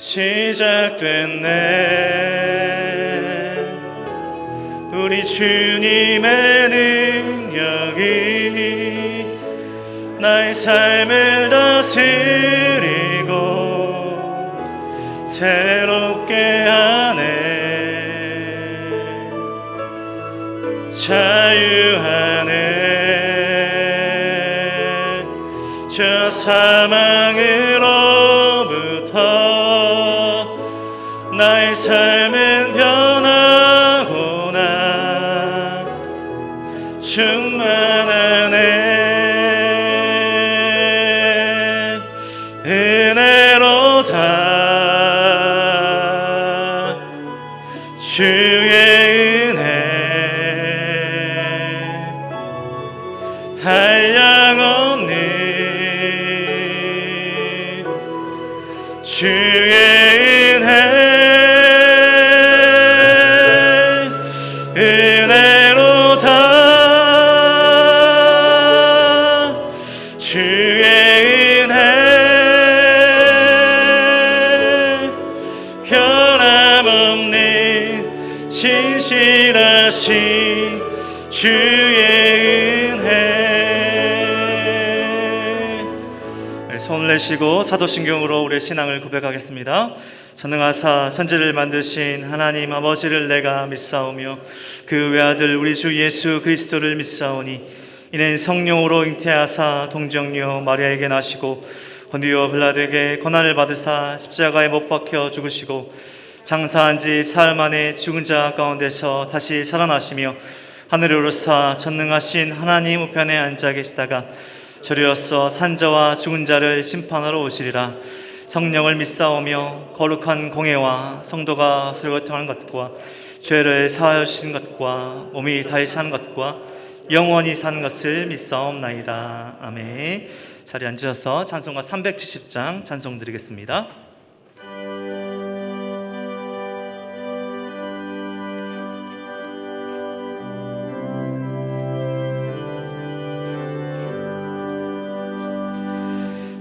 시작됐네. 우리 주님의 능력이 나의 삶을 다스리고 새롭게 하네. 자유하네. 저 사망으로부터 나의 삶은 변하구나. 충만하네. 은혜로다. 주의 은혜 한량없는 주의 은혜로다. 주의 은혜 변함없는 신실하신 주의 은혜. 손을 내시고 사도신경으로 우리의 신앙을 고백하겠습니다. 전능하사 천지를 만드신 하나님 아버지를 내가 믿사오며 그 외아들 우리 주 예수 그리스도를 믿사오니 이는 성령으로 잉태하사 동정녀 마리아에게 나시고 본디오 빌라도에게 고난을 받으사 십자가에 못 박혀 죽으시고 장사한 지 사흘 만에 죽은 자 가운데서 다시 살아나시며 하늘에 오르사 전능하신 하나님 우편에 앉아 계시다가 저리로서 산자와 죽은 자를 심판하러 오시리라. 성령을 믿사오며 거룩한 공회와 성도가 설거통하는 것과 죄를 사하여 주신 것과 몸이 다시 사는 것과 영원히 사는 것을 믿사옵나이다. 아멘. 자리에 앉으셔서 찬송가 370장 찬송 드리겠습니다.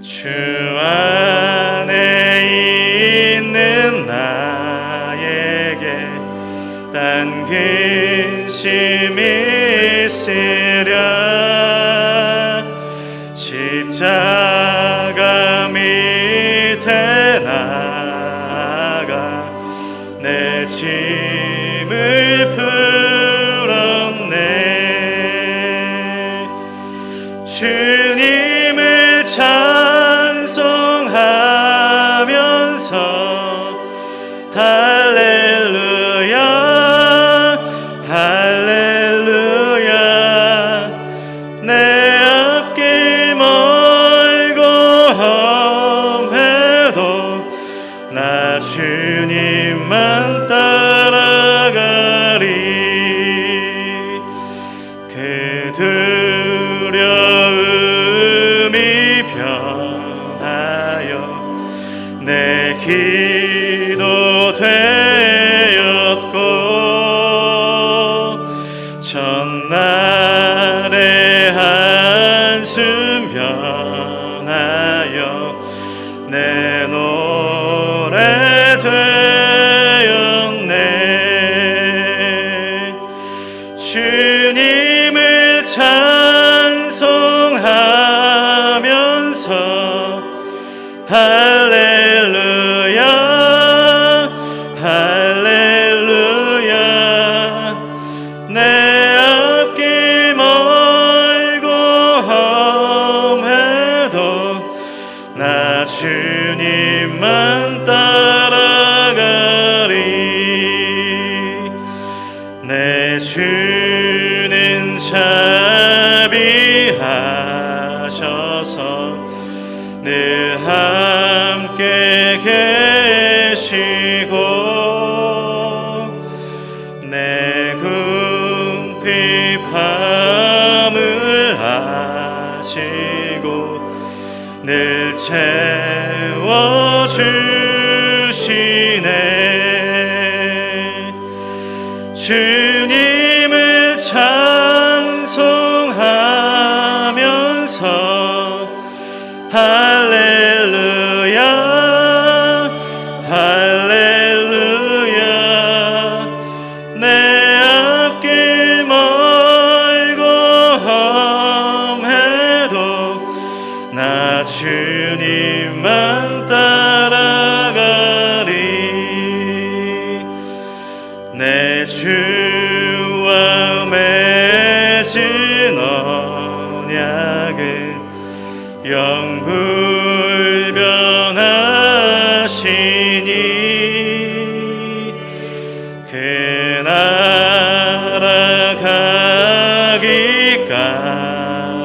주 안에 있는 나에게 딴 근심이 있으랴. 십자가 밑에 나가 내 짐을 풀었네. 주님을 찬송하면서 할렐루야 할렐루야. 내 앞길 멀고 험해도 나 주님만 따라가리. 그 두려움이 변하여 내 기도 되었고 전날의 한숨 변하여 내 노래 되었네. 주님을 찬송하면서 할렐루야 할렐루야. 내 앞길 멀고 험해도 나 주님만 따라가리. 내 주는 자비하셔서 늘 함께 계시고 내 궁핍함을 아시고 늘 채워주시네. 주님을 찬송하면서 할렐루야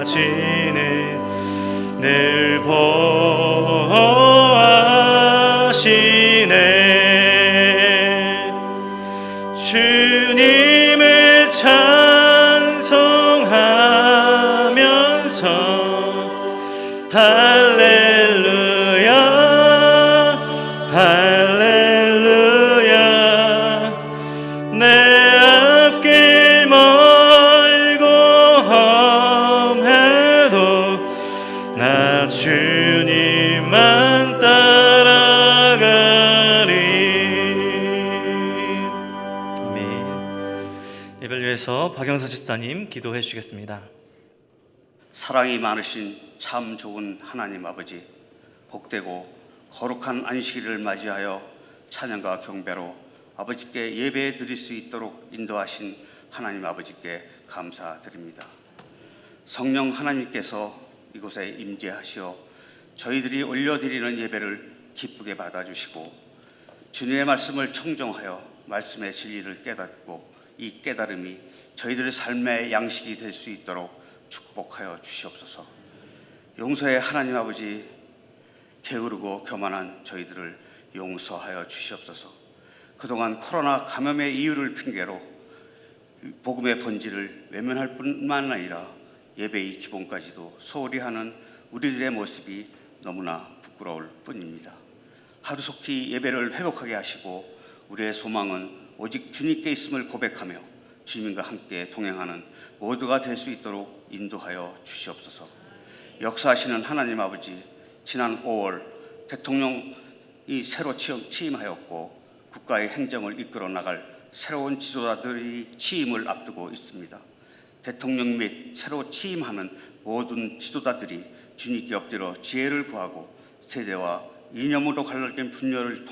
끝나기까지는 늘 보호하시네. 주님을 찬송하면서 할렐루야 할렐루야. 내 앞길 멀고 험해도 나 주님만 따라가리. 아멘. 예배를 위해서 박영서 집사님 기도해 주시겠습니다. 사랑이 많으신 참 좋은 하나님 아버지, 복되고 거룩한 안식일을 맞이하여 찬양과 경배로 아버지께 예배 드릴 수 있도록 인도하신 하나님 아버지께 감사드립니다. 성령 하나님께서 이곳에 임재하시어 저희들이 올려드리는 예배를 기쁘게 받아주시고 주님의 말씀을 청종하여 말씀의 진리를 깨닫고 이 깨달음이 저희들의 삶의 양식이 될 수 있도록 축복하여 주시옵소서. 용서의 하나님 아버지, 게으르고 교만한 저희들을 용서하여 주시옵소서. 그동안 코로나 감염의 이유를 핑계로 복음의 본질을 외면할 뿐만 아니라 예배의 기본까지도 소홀히 하는 우리들의 모습이 너무나 부끄러울 뿐입니다. 하루속히 예배를 회복하게 하시고 우리의 소망은 오직 주님께 있음을 고백하며 주님과 함께 동행하는 모두가 될 수 있도록 인도하여 주시옵소서. 역사하시는 하나님 아버지, 지난 5월 대통령이 새로 취임하였고 국가의 행정을 이끌어 나갈 새로운 지도자들이 취임을 앞두고 있습니다. 대통령 및 새로 취임하는 모든 지도자들이 주님께 엎드려 지혜를 구하고 세대와 이념으로 갈라진 분열을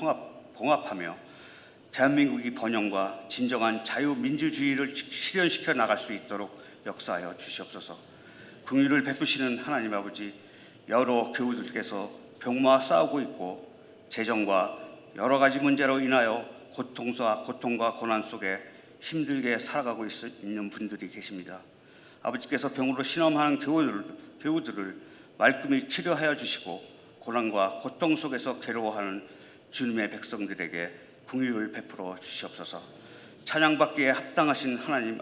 봉합하며 대한민국의 번영과 진정한 자유민주주의를 실현시켜 나갈 수 있도록 역사하여 주시옵소서. 긍휼을 베푸시는 하나님 아버지, 여러 교우들께서 병마와 싸우고 있고 재정과 여러 가지 문제로 인하여 고통과 고난 속에 힘들게 살아가고 있는 분들이 계십니다. 아버지께서 병으로 신음하는 교우들을 말끔히 치료하여 주시고 고난과 고통 속에서 괴로워하는 주님의 백성들에게 긍휼을 베풀어 주시옵소서. 찬양받기에 합당하신 하나님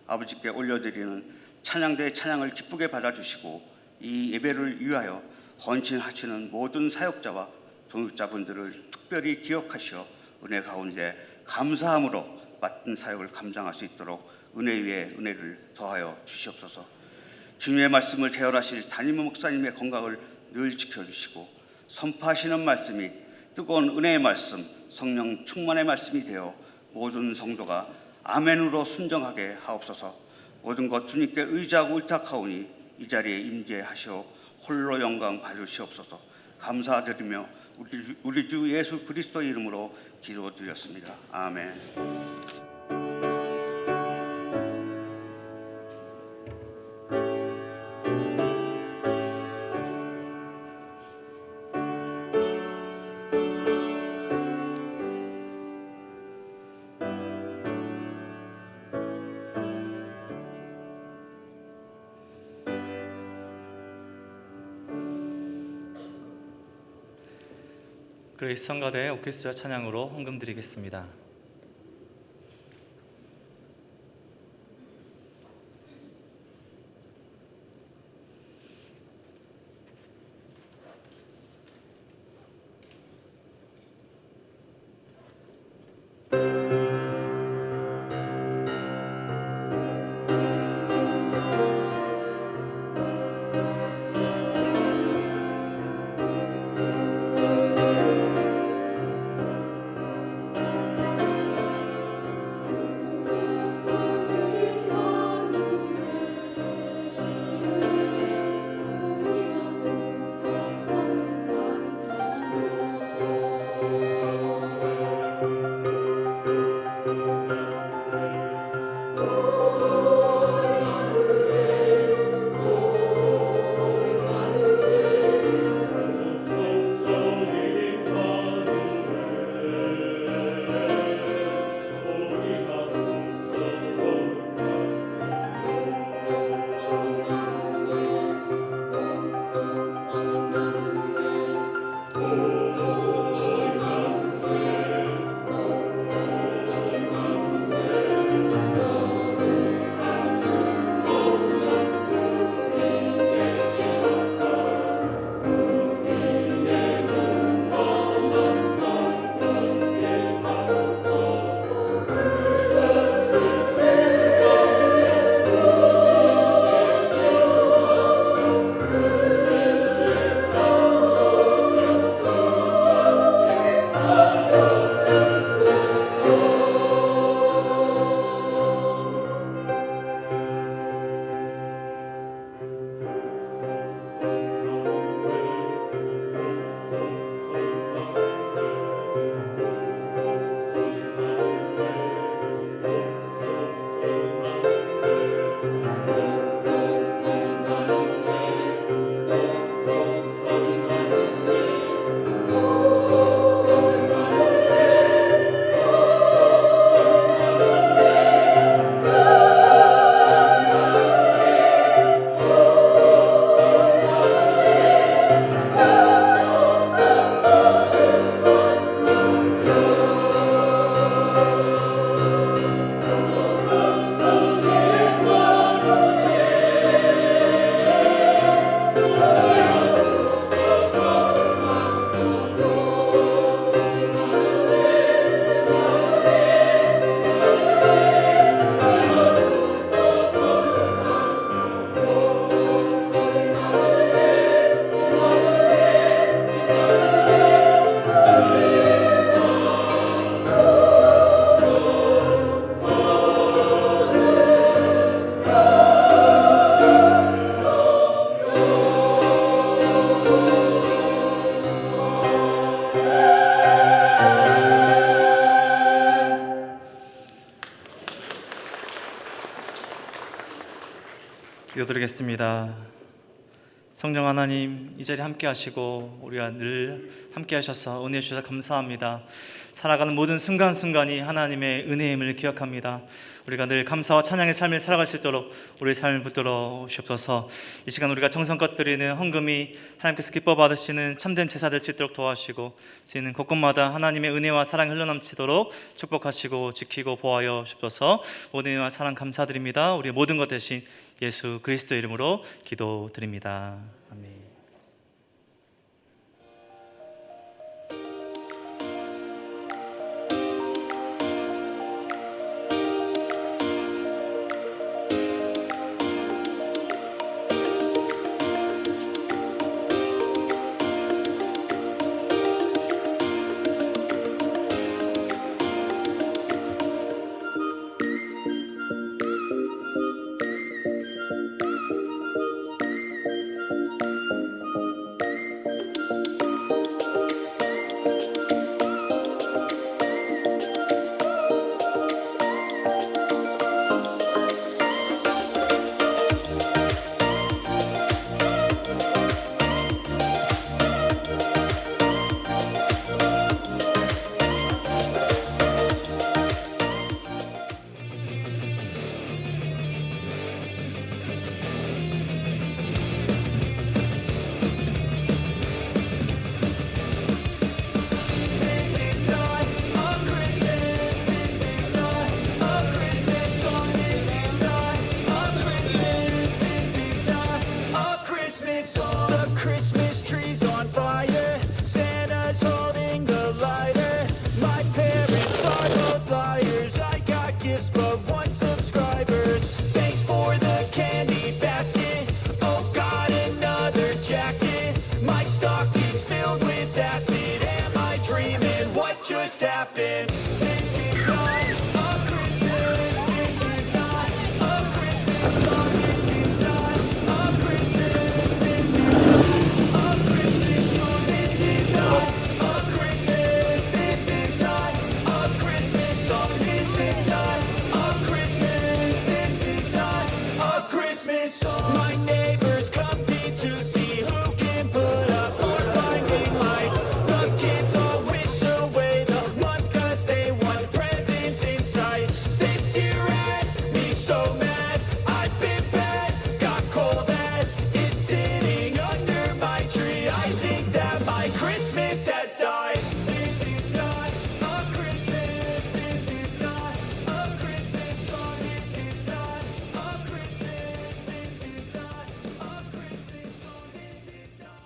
아버지께 올려드리는 찬양대의 찬양을 기쁘게 받아주시고 이 예배를 위하여 헌신하시는 모든 사역자와 동역자분들을 특별히 기억하시어 은혜 가운데 감사함으로 맡은 사역을 감당할 수 있도록 은혜 위에 은혜를 더하여 주시옵소서. 주님의 말씀을 대열하실 담임 목사님의 건강을 늘 지켜주시고 선포하시는 말씀이 뜨거운 은혜의 말씀, 성령 충만의 말씀이 되어 모든 성도가 아멘으로 순종하게 하옵소서. 모든 것 주님께 의지하고 의탁하오니 이 자리에 임재하시어 홀로 영광 받으시옵소서. 감사드리며 우리 주 예수 그리스도의 이름으로 기도드렸습니다. 아멘. 그레이스 성가대 오케스트라 찬양으로 헌금 드리겠습니다. 기도드리겠습니다. 성령 하나님, 이 자리에 함께 하시고 우리가 늘 함께 하셔서 은혜 주셔서 감사합니다. 살아가는 모든 순간순간이 하나님의 은혜임을 기억합니다. 우리가 늘 감사와 찬양의 삶을 살아갈 수 있도록 우리의 삶을 붙들어 주옵소서. 이 시간 우리가 정성껏 드리는 헌금이 하나님께서 기뻐 받으시는 참된 제사 될 수 있도록 도와주시고, 지는 곳곳마다 하나님의 은혜와 사랑이 흘러넘치도록 축복하시고 지키고 보호하여 주옵소서. 모든 은혜와 사랑 감사드립니다. 우리의 모든 것 대신 예수 그리스도 이름으로 기도드립니다. 아멘. Just happened. This is not a Christmas. This is not a Christmas song. This is not a Christmas. This is not a Christmas song. This is not a Christmas. This is not a Christmas song. This is not a Christmas. This is not a Christmas song. My neighbors compete to see who can put up more blinding lights. The kids all wish away the month 'cause they want presents in sight. This year had me so mad. I've been bad, got coal that is sitting under my tree. I think that my Christmas has died. This is not a Christmas. This is not a Christmas song. This is not a Christmas. This is not a Christmas song. This is not.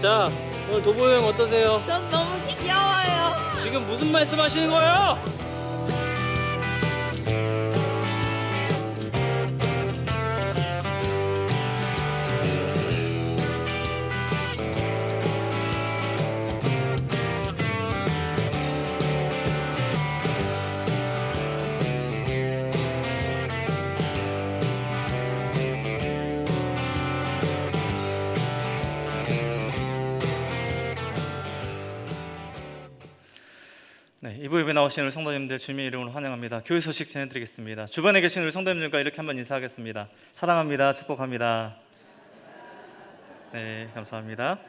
자, 오늘 도보 여행 어떠세요? 전 너무 귀여워요. 지금 무슨 말씀 하시는 거예요? 네, 이부 예배 나오신 우리 성도님들 주님의 이름으로 환영합니다. 교회 소식 전해드리겠습니다. 주변에 계신 우리 성도님들과 이렇게 한번 인사하겠습니다. 사랑합니다. 축복합니다. 네, 감사합니다.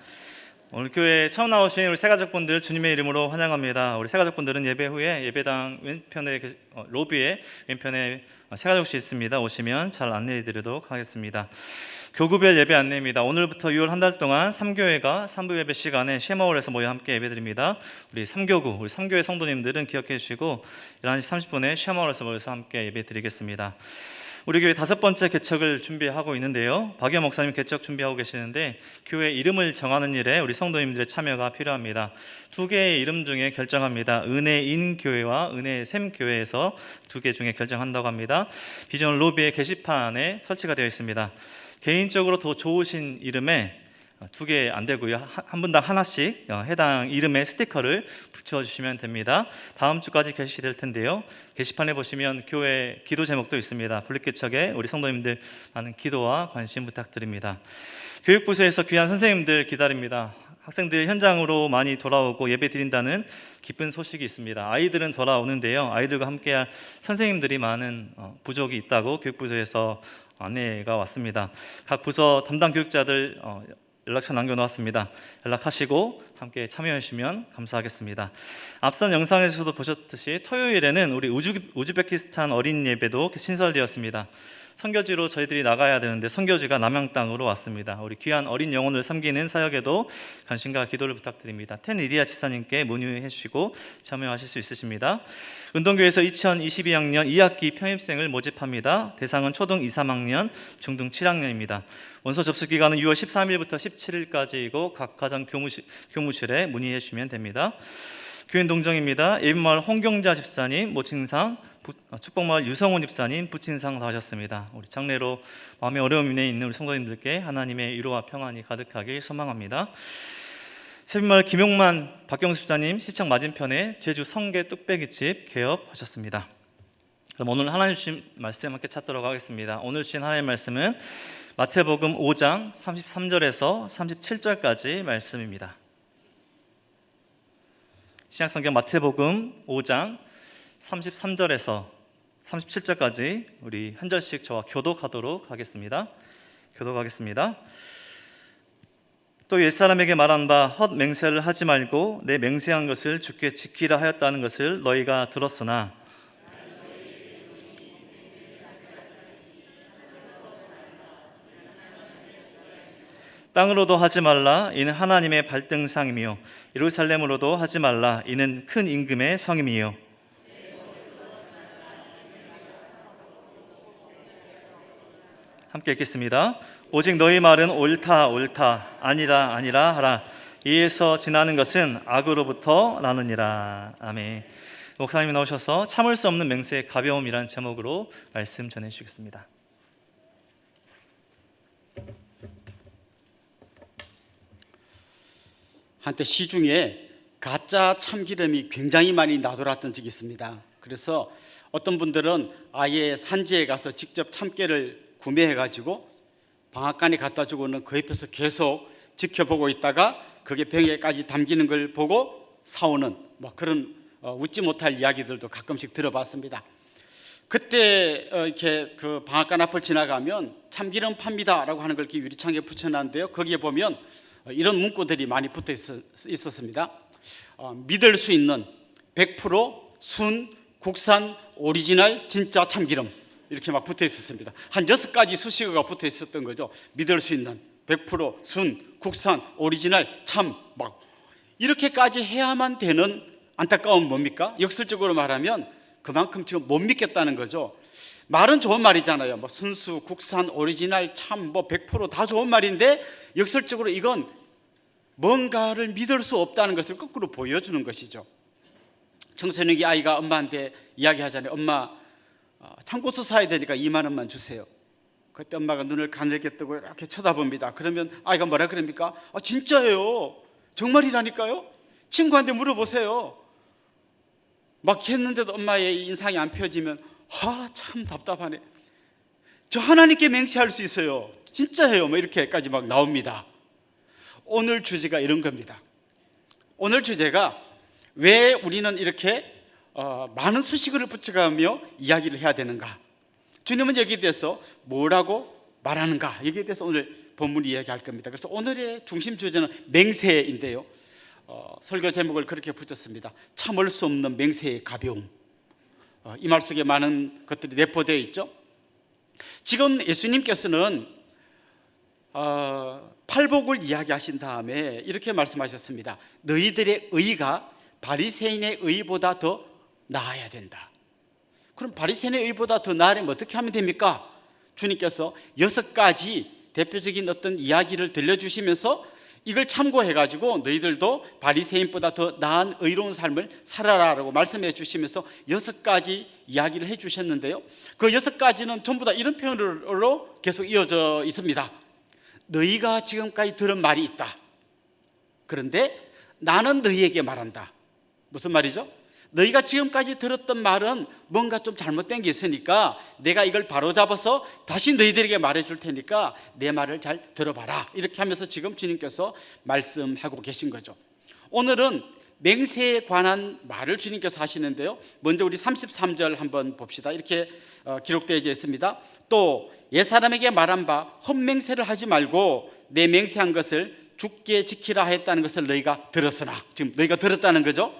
오늘 교회에 처음 나오신 우리 새가족분들 주님의 이름으로 환영합니다. 우리 새가족분들은 예배 후에 예배당 왼편에 로비에 왼편에 새가족실 있습니다. 오시면 잘 안내해드리도록 하겠습니다. 교구별 예배 안내입니다. 오늘부터 6월 한 달 동안 3교회가 3부 예배 시간에 쉐마홀에서 모여 함께 예배드립니다. 우리 3교구, 우리 3교회 성도님들은 기억해 주시고 11시 30분에 쉐마홀에서 모여서 함께 예배 드리겠습니다. 우리 교회 5번째 개척을 준비하고 있는데요. 박여 목사님 개척 준비하고 계시는데 교회 이름을 정하는 일에 우리 성도님들의 참여가 필요합니다. 2개의 이름 중에 결정합니다. 은혜인 교회와 은혜샘 교회에서 2개 중에 결정한다고 합니다. 비전 로비의 게시판에 설치가 되어 있습니다. 개인적으로 더 좋으신 이름에 2개 안 되고요. 한 분당 하나씩 해당 이름의 스티커를 붙여주시면 됩니다. 다음 주까지 게시될 텐데요. 게시판에 보시면 교회 기도 제목도 있습니다. 분립개척에 우리 성도님들 많은 기도와 관심 부탁드립니다. 교육부서에서 귀한 선생님들 기다립니다. 학생들 현장으로 많이 돌아오고 예배 드린다는 기쁜 소식이 있습니다. 아이들은 돌아오는데요. 아이들과 함께할 선생님들이 많은 부족이 있다고 교육부서에서 안내가 왔습니다. 각 부서 담당 교육자들 연락처 남겨놓았습니다. 연락하시고 함께 참여해 주시면 감사하겠습니다. 앞선 영상에서도 보셨듯이 토요일에는 우리 우즈베키스탄 어린 예배도 신설되었습니다. 선교지로 저희들이 나가야 되는데 선교지가 남양 땅으로 왔습니다. 우리 귀한 어린 영혼을 섬기는 사역에도 관심과 기도를 부탁드립니다. 텐 리디아 지사님께 문의해 주시고 참여하실 수 있으십니다. 운동교회에서 2022학년 2학기 편입생을 모집합니다. 대상은 초등 2, 3학년, 중등 7학년입니다. 원서 접수 기간은 6월 13일부터 17일까지이고 각 가정 교무실에 문의해 주시면 됩니다. 교인 동정입니다. 예빈마을 홍경자 집사님 모친상, 축복마을 유성훈 집사님 부친상 다 하셨습니다. 우리 장례로 마음의 어려움 인해 있는 우리 성도님들께 하나님의 위로와 평안이 가득하길 소망합니다. 세빈마을 김용만 박경수 집사님 시청 맞은편에 제주 성계 뚝배기집 개업하셨습니다. 그럼 오늘 하나님 주신 말씀 함께 찾도록 하겠습니다. 오늘 주신 하나님의 말씀은 마태복음 5장 33절에서 37절까지 말씀입니다. 신약성경 마태복음 5장 33절에서 37절까지 우리 한 절씩 저와 교독하도록 하겠습니다. 교독하겠습니다. 또 옛사람에게 말한 바 헛 맹세를 하지 말고 내 맹세한 것을 주께 지키라 하였다는 것을 너희가 들었으나 땅으로도 하지 말라 이는 하나님의 발등상이며 예루살렘으로도 하지 말라 이는 큰 임금의 성임이요 함께 읽겠습니다. 오직 너희 말은 옳다 옳다 아니다 아니라 하라 이에서 지나는 것은 악으로부터 나느니라. 아멘. 목사님이 나오셔서 참을 수 없는 맹세의 가벼움이라는 제목으로 말씀 전해주시겠습니다. 한때 시중에 가짜 참기름이 굉장히 많이 나돌았던 적이 있습니다. 그래서 어떤 분들은 아예 산지에 가서 직접 참깨를 구매해가지고 방앗간에 갖다 주고는 그 옆에서 계속 지켜보고 있다가 그게 병에까지 담기는 걸 보고 사오는 그런 웃지 못할 이야기들도 가끔씩 들어봤습니다. 그때 이렇게 그 방앗간 앞을 지나가면 참기름 팝니다라고 하는 걸 이렇게 유리창에 붙여놨는데요. 거기에 보면 이런 문구들이 많이 붙어 있었습니다. 믿을 수 있는 100% 순 국산 오리지널 진짜 참기름 이렇게 막 붙어 있었습니다. 한 6가지 수식어가 붙어 있었던 거죠. 믿을 수 있는 100% 순 국산 오리지널 참 막 이렇게까지 해야만 되는 안타까움은 뭡니까? 역설적으로 말하면 그만큼 지금 못 믿겠다는 거죠. 말은 좋은 말이잖아요. 순수, 국산, 오리지널, 참, 100% 다 좋은 말인데 역설적으로 이건 뭔가를 믿을 수 없다는 것을 거꾸로 보여주는 것이죠. 청소년기 아이가 엄마한테 이야기하잖아요. 엄마, 참고서 사야 되니까 2만 원만 주세요. 그때 엄마가 눈을 가늘게 뜨고 이렇게 쳐다봅니다. 그러면 아이가 뭐라 그럽니까? 진짜예요. 정말이라니까요. 친구한테 물어보세요. 막 했는데도 엄마의 인상이 안 펴지면 참 답답하네. 저 하나님께 맹세할 수 있어요. 진짜예요. 이렇게까지 막 나옵니다. 오늘 주제가 이런 겁니다. 오늘 주제가 왜 우리는 이렇게 많은 수식어를 붙여가며 이야기를 해야 되는가? 주님은 여기에 대해서 뭐라고 말하는가? 여기에 대해서 오늘 본문 이야기할 겁니다. 그래서 오늘의 중심 주제는 맹세인데요. 설교 제목을 그렇게 붙였습니다. 참을 수 없는 맹세의 가벼움. 이 말 속에 많은 것들이 내포되어 있죠. 지금 예수님께서는 팔복을 이야기하신 다음에 이렇게 말씀하셨습니다. 너희들의 의가 바리새인의 의보다 더 나아야 된다. 그럼 바리새인의 의보다 더 나으려면 어떻게 하면 됩니까? 주님께서 6가지 대표적인 어떤 이야기를 들려주시면서 이걸 참고해가지고 너희들도 바리새인보다 더 나은 의로운 삶을 살아라라고 말씀해 주시면서 6가지 이야기를 해주셨는데요. 그 6가지는 전부 다 이런 표현으로 계속 이어져 있습니다. 너희가 지금까지 들은 말이 있다. 그런데 나는 너희에게 말한다. 무슨 말이죠? 너희가 지금까지 들었던 말은 뭔가 좀 잘못된 게 있으니까 내가 이걸 바로잡아서 다시 너희들에게 말해줄 테니까 내 말을 잘 들어봐라. 이렇게 하면서 지금 주님께서 말씀하고 계신 거죠. 오늘은 맹세에 관한 말을 주님께서 하시는데요. 먼저 우리 33절 한번 봅시다. 이렇게 기록되어 있습니다. 또 옛사람에게 말한 바 헛맹세를 하지 말고 내 맹세한 것을 굳게 지키라 했다는 것을 너희가 들었으나, 지금 너희가 들었다는 거죠.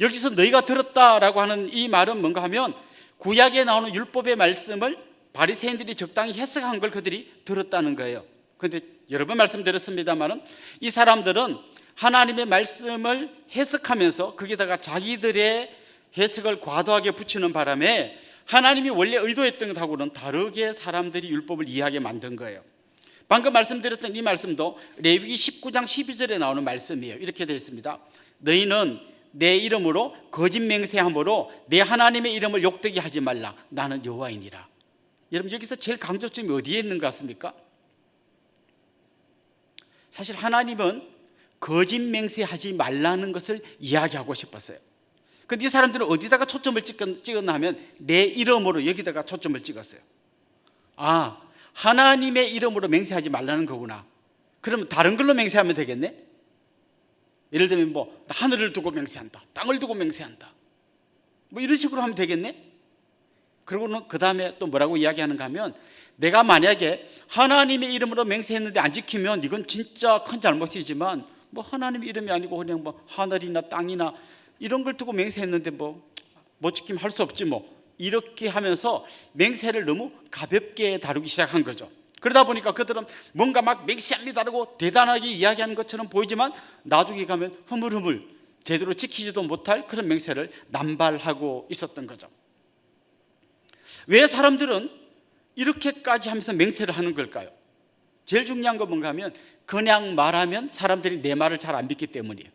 여기서 너희가 들었다라고 하는 이 말은 뭔가 하면 구약에 나오는 율법의 말씀을 바리새인들이 적당히 해석한 걸 그들이 들었다는 거예요. 그런데 여러 번 말씀드렸습니다만은 이 사람들은 하나님의 말씀을 해석하면서 거기다가 자기들의 해석을 과도하게 붙이는 바람에 하나님이 원래 의도했던 것하고는 다르게 사람들이 율법을 이해하게 만든 거예요. 방금 말씀드렸던 이 말씀도 레위기 19장 12절에 나오는 말씀이에요. 이렇게 되어 있습니다. 너희는 내 이름으로 거짓 맹세함으로 내 하나님의 이름을 욕되게 하지 말라. 나는 여호와이니라. 여러분, 여기서 제일 강조점이 어디에 있는 것 같습니까? 사실 하나님은 거짓 맹세하지 말라는 것을 이야기하고 싶었어요. 그런데 이 사람들은 어디다가 초점을 찍었나 하면 내 이름으로 여기다가 초점을 찍었어요. 아, 하나님의 이름으로 맹세하지 말라는 거구나. 그러면 다른 걸로 맹세하면 되겠네? 예를 들면 뭐 하늘을 두고 맹세한다, 땅을 두고 맹세한다, 뭐 이런 식으로 하면 되겠네? 그리고는 그 다음에 또 뭐라고 이야기하는가 하면 내가 만약에 하나님의 이름으로 맹세했는데 안 지키면 이건 진짜 큰 잘못이지만 뭐 하나님의 이름이 아니고 그냥 뭐 하늘이나 땅이나 이런 걸 두고 맹세했는데 뭐 못 지키면 할 수 없지 뭐, 이렇게 하면서 맹세를 너무 가볍게 다루기 시작한 거죠. 그러다 보니까 그들은 뭔가 막 맹세합니다라고 대단하게 이야기하는 것처럼 보이지만 나중에 가면 흐물흐물 제대로 지키지도 못할 그런 맹세를 남발하고 있었던 거죠. 왜 사람들은 이렇게까지 하면서 맹세를 하는 걸까요? 제일 중요한 건 뭔가 하면 그냥 말하면 사람들이 내 말을 잘 안 믿기 때문이에요.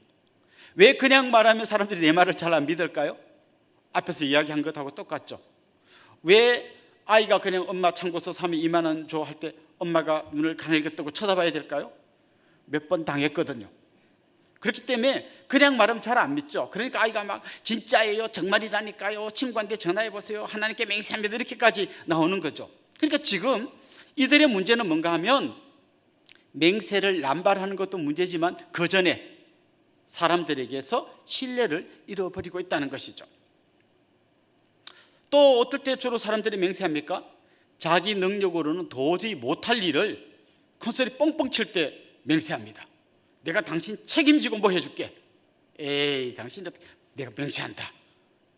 왜 그냥 말하면 사람들이 내 말을 잘 안 믿을까요? 앞에서 이야기한 것하고 똑같죠. 왜 아이가 그냥 엄마 참고서 사면 2만 원 줘 할 때 엄마가 눈을 가늘게 뜨고 쳐다봐야 될까요? 몇 번 당했거든요. 그렇기 때문에 그냥 말하면 잘 안 믿죠. 그러니까 아이가 막 진짜예요, 정말이라니까요, 친구한테 전화해 보세요, 하나님께 맹세합니다, 이렇게까지 나오는 거죠. 그러니까 지금 이들의 문제는 뭔가 하면 맹세를 남발하는 것도 문제지만 그 전에 사람들에게서 신뢰를 잃어버리고 있다는 것이죠. 또 어떨 때 주로 사람들이 맹세합니까? 자기 능력으로는 도저히 못할 일을 큰소리 뻥뻥 칠 때 맹세합니다. 내가 당신 책임지고 뭐 해줄게. 에이, 당신 내가 맹세한다.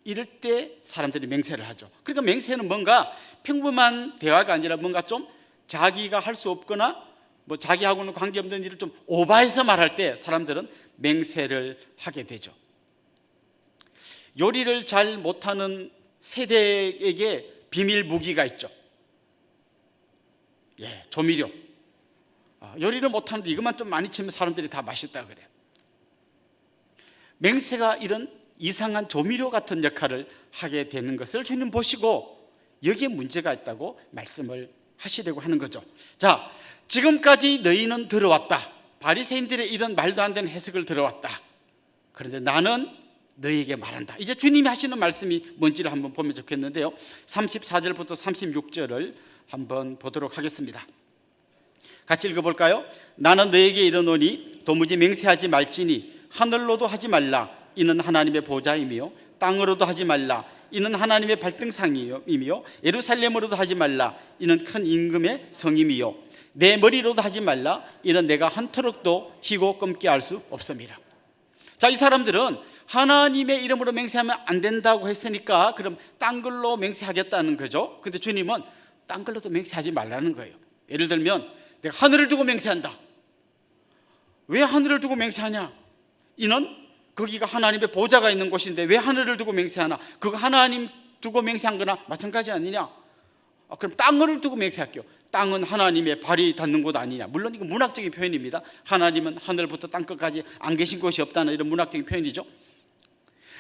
이럴 때 사람들이 맹세를 하죠. 그러니까 맹세는 뭔가 평범한 대화가 아니라 뭔가 좀 자기가 할 수 없거나 뭐 자기하고는 관계없는 일을 좀 오버해서 말할 때 사람들은 맹세를 하게 되죠. 요리를 잘 못하는 세대에게 비밀 무기가 있죠. 예, 조미료. 요리를 못하는데 이것만 좀 많이 치면 사람들이 다 맛있다 그래요. 맹세가 이런 이상한 조미료 같은 역할을 하게 되는 것을 주님 보시고 여기에 문제가 있다고 말씀을 하시려고 하는 거죠. 자, 지금까지 너희는 들어왔다. 바리새인들의 이런 말도 안 되는 해석을 들어왔다. 그런데 나는 너희에게 말한다. 이제 주님이 하시는 말씀이 뭔지를 한번 보면 좋겠는데요. 34절부터 36절을 한번 보도록 하겠습니다. 같이 읽어볼까요? 나는 너에게 이르노니 도무지 맹세하지 말지니 하늘로도 하지 말라. 이는 하나님의 보좌이며 땅으로도 하지 말라. 이는 하나님의 발등상이며 예루살렘으로도 하지 말라. 이는 큰 임금의 성임이요 내 머리로도 하지 말라. 이는 내가 한 터럭도 희고 검게 할 수 없음이라. 자, 이 사람들은 하나님의 이름으로 맹세하면 안 된다고 했으니까 그럼 딴 걸로 맹세하겠다는 거죠. 근데 주님은 딴 걸로도 맹세하지 말라는 거예요. 예를 들면 내가 하늘을 두고 맹세한다. 왜 하늘을 두고 맹세하냐? 이는 거기가 하나님의 보좌가 있는 곳인데 왜 하늘을 두고 맹세하나? 그거 하나님 두고 맹세한 거나 마찬가지 아니냐? 그럼 땅을 두고 맹세할게요. 땅은 하나님의 발이 닿는 곳 아니냐. 물론 이거 문학적인 표현입니다. 하나님은 하늘부터 땅끝까지 안 계신 곳이 없다는 이런 문학적인 표현이죠.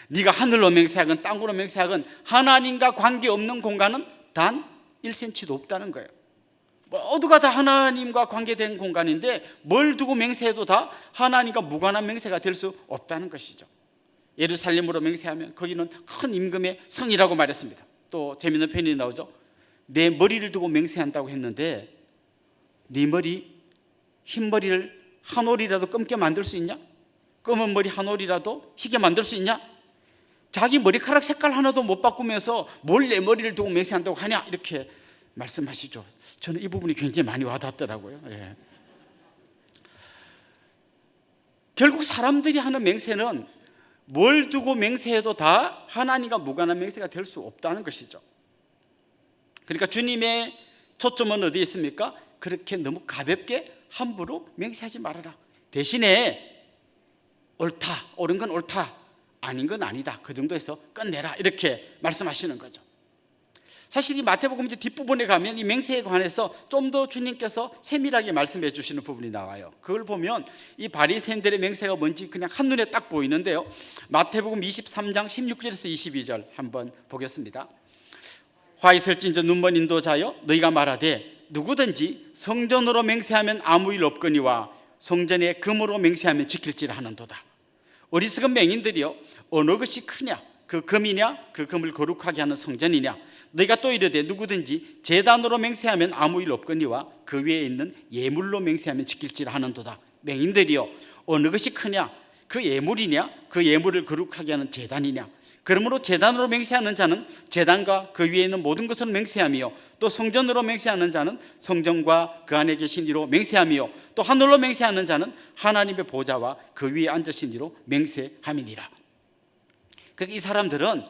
네가 하늘로 맹세하건 땅으로 맹세하건 하나님과 관계없는 공간은 단 1cm도 없다는 거예요. 모두가 다 하나님과 관계된 공간인데 뭘 두고 맹세해도 다 하나님과 무관한 맹세가 될 수 없다는 것이죠. 예루살렘으로 맹세하면 거기는 큰 임금의 성이라고 말했습니다. 또 재미있는 표현이 나오죠. 내 머리를 두고 맹세한다고 했는데 네 머리, 흰 머리를 한 올이라도 검게 만들 수 있냐? 검은 머리 한 올이라도 희게 만들 수 있냐? 자기 머리카락 색깔 하나도 못 바꾸면서 뭘 내 머리를 두고 맹세한다고 하냐? 이렇게 말씀하시죠. 저는 이 부분이 굉장히 많이 와닿더라고요. 예. 결국 사람들이 하는 맹세는 뭘 두고 맹세해도 다 하나님과 무관한 맹세가 될 수 없다는 것이죠. 그러니까 주님의 초점은 어디에 있습니까? 그렇게 너무 가볍게 함부로 맹세하지 말아라. 대신에 옳다, 옳은 건 옳다, 아닌 건 아니다, 그 정도에서 끝내라, 이렇게 말씀하시는 거죠. 사실 이 마태복음 이제 뒷부분에 가면 이 맹세에 관해서 좀 더 주님께서 세밀하게 말씀해 주시는 부분이 나와요. 그걸 보면 이 바리새인들의 맹세가 뭔지 그냥 한눈에 딱 보이는데요. 마태복음 23장 16절에서 22절 한번 보겠습니다. 화 있을진저 눈먼 인도자여 너희가 말하되 누구든지 성전으로 맹세하면 아무 일 없거니와 성전에 금으로 맹세하면 지킬지라 하는도다. 어리석은 맹인들이여 어느 것이 크냐, 그 금이냐, 그 금을 거룩하게 하는 성전이냐. 너희가 또 이르되 누구든지 제단으로 맹세하면 아무 일 없거니와 그 위에 있는 예물로 맹세하면 지킬지라 하는도다. 맹인들이여 어느 것이 크냐, 그 예물이냐, 그 예물을 거룩하게 하는 제단이냐. 그러므로 제단으로 맹세하는 자는 제단과 그 위에 있는 모든 것으로 맹세하며 또 성전으로 맹세하는 자는 성전과 그 안에 계신 이로 맹세하며 또 하늘로 맹세하는 자는 하나님의 보좌와 그 위에 앉으신 이로 맹세함이니라. 그러니까 이 사람들은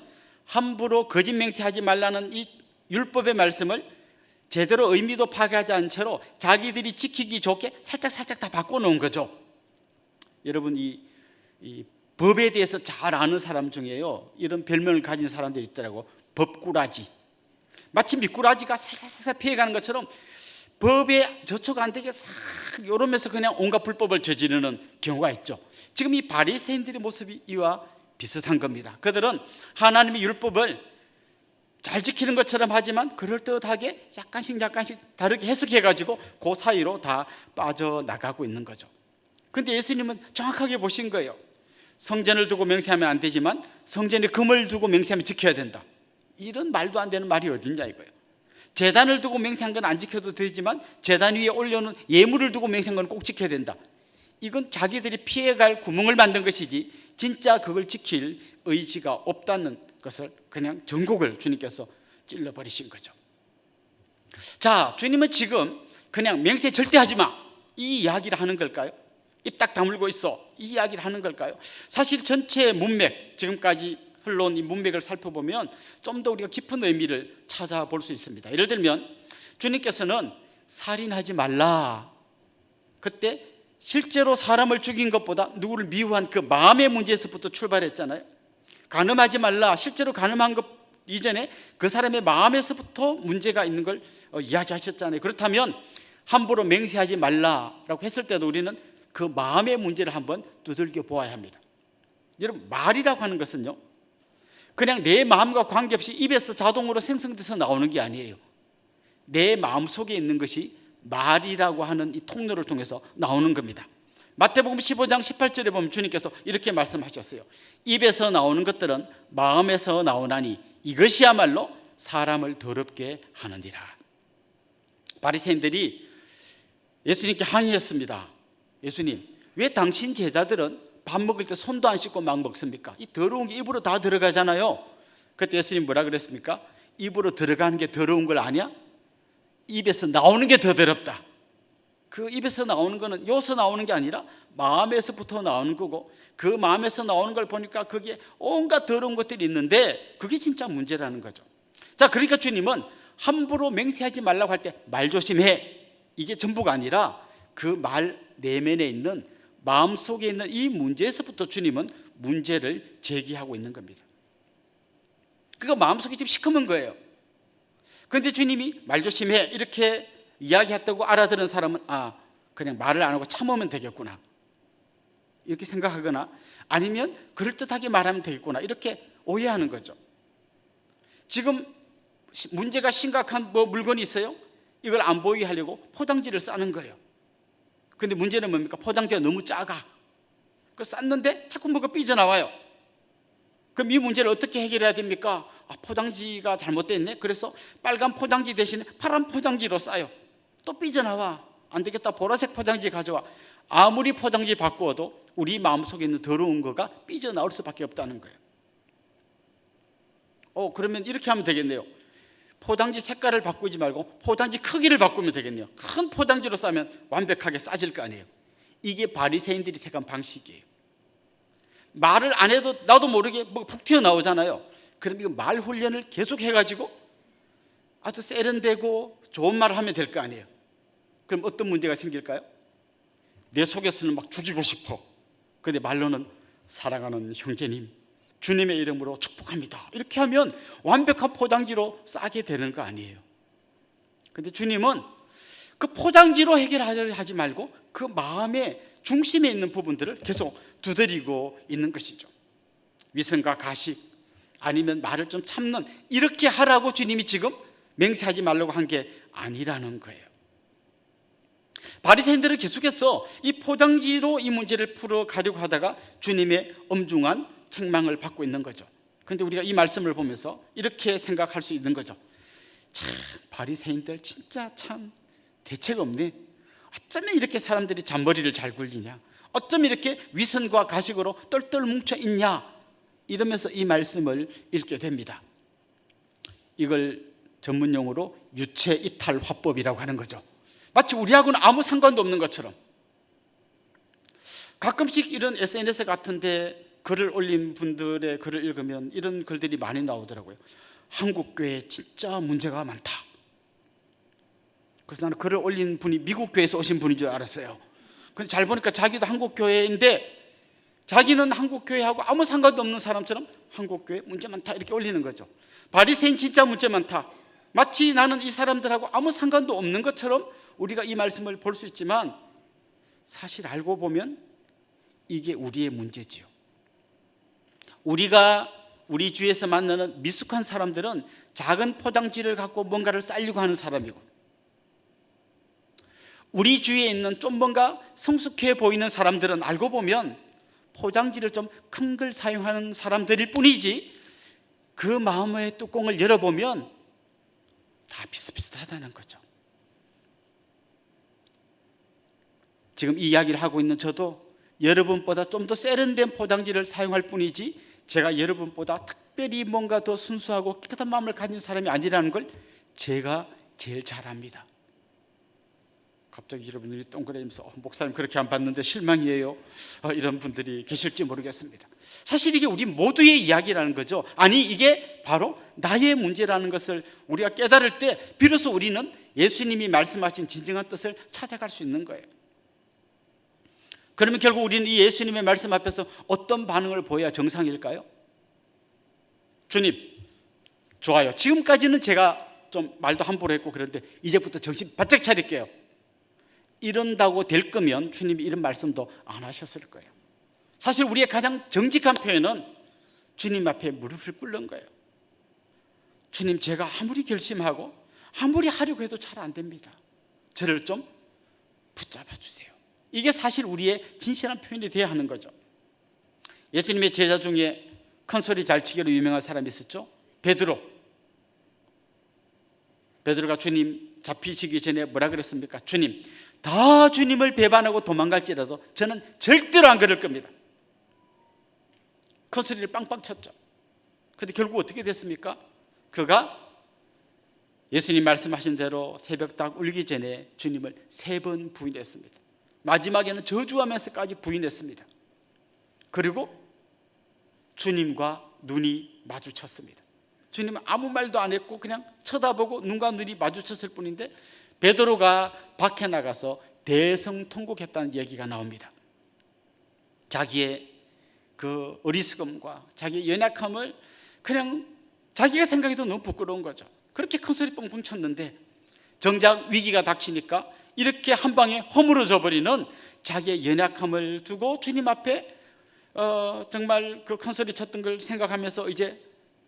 함부로 거짓 맹세하지 말라는 이 율법의 말씀을 제대로 의미도 파괴하지 않은 채로 자기들이 지키기 좋게 살짝 다 바꿔놓은 거죠. 여러분 이 법에 대해서 잘 아는 사람 중에요, 이런 별명을 가진 사람들이 있더라고. 법꾸라지. 마치 미꾸라지가 살살 피해가는 것처럼 법에 저촉 안 되게 싹 요러면서 그냥 온갖 불법을 저지르는 경우가 있죠. 지금 이 바리새인들의 모습이 이와 비슷한 겁니다. 그들은 하나님의 율법을 잘 지키는 것처럼 하지만 그럴듯하게 약간씩 다르게 해석해가지고 그 사이로 다 빠져나가고 있는 거죠. 그런데 예수님은 정확하게 보신 거예요. 성전을 두고 맹세하면 안 되지만 성전에 금을 두고 맹세하면 지켜야 된다. 이런 말도 안 되는 말이 어딨냐 이거예요. 제단을 두고 맹세한 건 안 지켜도 되지만 제단 위에 올려놓은 예물을 두고 맹세한 건 꼭 지켜야 된다. 이건 자기들이 피해갈 구멍을 만든 것이지 진짜 그걸 지킬 의지가 없다는 것을 그냥 전곡을 주님께서 찔러버리신 거죠. 자, 주님은 지금 그냥 맹세 절대 하지 마, 이 이야기를 하는 걸까요? 입 딱 다물고 있어, 이 이야기를 하는 걸까요? 사실 전체 문맥, 지금까지 흘러온 이 문맥을 살펴보면 좀 더 우리가 깊은 의미를 찾아볼 수 있습니다. 예를 들면 주님께서는 살인하지 말라, 그때 실제로 사람을 죽인 것보다 누구를 미워한 그 마음의 문제에서부터 출발했잖아요. 간음하지 말라, 실제로 간음한 것 이전에 그 사람의 마음에서부터 문제가 있는 걸 이야기하셨잖아요. 그렇다면 함부로 맹세하지 말라라고 했을 때도 우리는 그 마음의 문제를 한번 두들겨 보아야 합니다. 여러분, 말이라고 하는 것은요, 그냥 내 마음과 관계없이 입에서 자동으로 생성돼서 나오는 게 아니에요. 내 마음 속에 있는 것이 말이라고 하는 이 통로를 통해서 나오는 겁니다. 마태복음 15장 18절에 보면 주님께서 이렇게 말씀하셨어요. 입에서 나오는 것들은 마음에서 나오나니 이것이야말로 사람을 더럽게 하느니라. 바리새인들이 예수님께 항의했습니다. 예수님, 왜 당신 제자들은 밥 먹을 때 손도 안 씻고 막 먹습니까? 이 더러운 게 입으로 다 들어가잖아요. 그때 예수님 뭐라 그랬습니까? 입으로 들어가는 게 더러운 걸 아냐? 입에서 나오는 게 더 더럽다. 그 입에서 나오는 거는 여기서 나오는 게 아니라 마음에서부터 나오는 거고, 그 마음에서 나오는 걸 보니까 거기에 온갖 더러운 것들이 있는데 그게 진짜 문제라는 거죠. 자, 그러니까 주님은 함부로 맹세하지 말라고 할 때 말 조심해, 이게 전부가 아니라 그 말 내면에 있는 마음속에 있는 이 문제에서부터 주님은 문제를 제기하고 있는 겁니다. 그거 마음속이 지금 시커먼 거예요. 근데 주님이 말 조심해 이렇게 이야기했다고 알아들은 사람은 그냥 말을 안 하고 참으면 되겠구나 이렇게 생각하거나 아니면 그럴듯하게 말하면 되겠구나 이렇게 오해하는 거죠. 지금 문제가 심각한 물건이 있어요. 이걸 안 보이게 하려고 포장지를 싸는 거예요. 근데 문제는 뭡니까? 포장지가 너무 작아. 그 쌌는데 자꾸 뭐가 삐져나와요. 그럼 이 문제를 어떻게 해결해야 됩니까? 포장지가 잘못됐네. 그래서 빨간 포장지 대신에 파란 포장지로 싸요. 또 삐져나와. 안 되겠다. 보라색 포장지 가져와. 아무리 포장지 바꾸어도 우리 마음속에 있는 더러운 거가 삐져나올 수밖에 없다는 거예요. 그러면 이렇게 하면 되겠네요. 포장지 색깔을 바꾸지 말고 포장지 크기를 바꾸면 되겠네요. 큰 포장지로 싸면 완벽하게 싸질 거 아니에요. 이게 바리새인들이 택한 방식이에요. 말을 안 해도 나도 모르게 푹 튀어나오잖아요. 그럼 이거 말 훈련을 계속 해가지고 아주 세련되고 좋은 말을 하면 될 거 아니에요. 그럼 어떤 문제가 생길까요? 내 속에서는 막 죽이고 싶어. 근데 말로는 사랑하는 형제님 주님의 이름으로 축복합니다 이렇게 하면 완벽한 포장지로 싸게 되는 거 아니에요. 근데 주님은 그 포장지로 해결하지 말고 그 마음의 중심에 있는 부분들을 계속 두드리고 있는 것이죠. 위선과 가식 아니면 말을 좀 참는 이렇게 하라고 주님이 지금 맹세하지 말라고 한 게 아니라는 거예요. 바리새인들은 계속해서 이 포장지로 이 문제를 풀어가려고 하다가 주님의 엄중한 책망을 받고 있는 거죠. 그런데 우리가 이 말씀을 보면서 이렇게 생각할 수 있는 거죠. 참 바리새인들 진짜 참 대책 없네. 어쩌면 이렇게 사람들이 잔머리를 잘 굴리냐. 어쩌면 이렇게 위선과 가식으로 똘똘 뭉쳐 있냐. 이러면서 이 말씀을 읽게 됩니다. 이걸 전문용어로 유체 이탈 화법이라고 하는 거죠. 마치 우리하고는 아무 상관도 없는 것처럼. 가끔씩 이런 SNS 같은데 글을 올린 분들의 글을 읽으면 이런 글들이 많이 나오더라고요. 한국 교회 진짜 문제가 많다. 그래서 나는 글을 올린 분이 미국 교회에서 오신 분인 줄 알았어요. 근데 잘 보니까 자기도 한국 교회인데 자기는 한국 교회하고 아무 상관도 없는 사람처럼 한국 교회 문제 많다 이렇게 올리는 거죠. 바리새인 진짜 문제 많다. 마치 나는 이 사람들하고 아무 상관도 없는 것처럼 우리가 이 말씀을 볼 수 있지만 사실 알고 보면 이게 우리의 문제지요. 우리가 우리 주위에서 만나는 미숙한 사람들은 작은 포장지를 갖고 뭔가를 쌓려고 하는 사람이고, 우리 주위에 있는 좀 뭔가 성숙해 보이는 사람들은 알고 보면 포장지를 좀 큰 걸 사용하는 사람들일 뿐이지, 그 마음의 뚜껑을 열어보면 다 비슷비슷하다는 거죠. 지금 이 이야기를 하고 있는 저도 여러분보다 좀 더 세련된 포장지를 사용할 뿐이지, 제가 여러분보다 특별히 뭔가 더 순수하고 깨끗한 마음을 가진 사람이 아니라는 걸 제가 제일 잘 압니다. 갑자기 여러분들이 동그라니면서 목사님 그렇게 안 봤는데 실망이에요, 이런 분들이 계실지 모르겠습니다. 사실 이게 우리 모두의 이야기라는 거죠. 아니, 이게 바로 나의 문제라는 것을 우리가 깨달을 때 비로소 우리는 예수님이 말씀하신 진정한 뜻을 찾아갈 수 있는 거예요. 그러면 결국 우리는 이 예수님의 말씀 앞에서 어떤 반응을 보여야 정상일까요? 주님, 좋아요. 지금까지는 제가 좀 말도 함부로 했고 그런데 이제부터 정신 바짝 차릴게요. 이런다고 될 거면 주님이 이런 말씀도 안 하셨을 거예요. 사실 우리의 가장 정직한 표현은 주님 앞에 무릎을 꿇는 거예요. 주님, 제가 아무리 결심하고 아무리 하려고 해도 잘 안 됩니다. 저를 좀 붙잡아 주세요. 이게 사실 우리의 진실한 표현이 되어야 하는 거죠. 예수님의 제자 중에 큰 소리 잘 치기로 유명한 사람이 있었죠. 베드로. 베드로가 주님 잡히시기 전에 뭐라 그랬습니까? 주님, 다 주님을 배반하고 도망갈지라도 저는 절대로 안 그럴 겁니다. 큰 소리를 빵빵 쳤죠. 그런데 결국 어떻게 됐습니까? 그가 예수님 말씀하신 대로 새벽 딱 울기 전에 주님을 3번 부인했습니다. 마지막에는 저주하면서까지 부인했습니다. 그리고 주님과 눈이 마주쳤습니다. 주님은 아무 말도 안 했고 그냥 쳐다보고 눈과 눈이 마주쳤을 뿐인데, 베드로가 밖에 나가서 대성통곡했다는 얘기가 나옵니다. 자기의 그 어리석음과 자기의 연약함을 그냥 자기가 생각해도 너무 부끄러운 거죠. 그렇게 큰 소리 뻥뻥 쳤는데 정작 위기가 닥치니까 이렇게 한 방에 허물어져 버리는 자기의 연약함을 두고 주님 앞에 정말 그 큰 소리 쳤던 걸 생각하면서 이제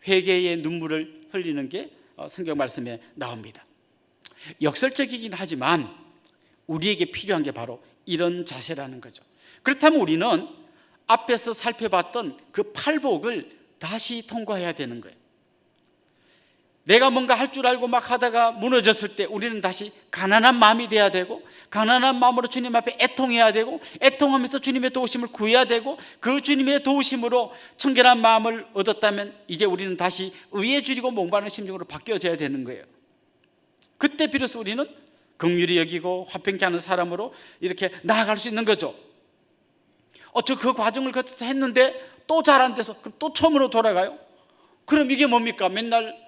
회개의 눈물을 흘리는 게 성경 말씀에 나옵니다. 역설적이긴 하지만 우리에게 필요한 게 바로 이런 자세라는 거죠. 그렇다면 우리는 앞에서 살펴봤던 그 팔복을 다시 통과해야 되는 거예요. 내가 뭔가 할 줄 알고 막 하다가 무너졌을 때 우리는 다시 가난한 마음이 돼야 되고, 가난한 마음으로 주님 앞에 애통해야 되고, 애통하면서 주님의 도우심을 구해야 되고, 그 주님의 도우심으로 청결한 마음을 얻었다면 이제 우리는 다시 의에 줄이고 목마른 심정으로 바뀌어져야 되는 거예요. 그때 비로소 우리는 긍휼히 여기고 화평케 하는 사람으로 이렇게 나아갈 수 있는 거죠. 저 그 과정을 거쳐서 했는데 또 잘 안 돼서 그럼 또 처음으로 돌아가요? 그럼 이게 뭡니까? 맨날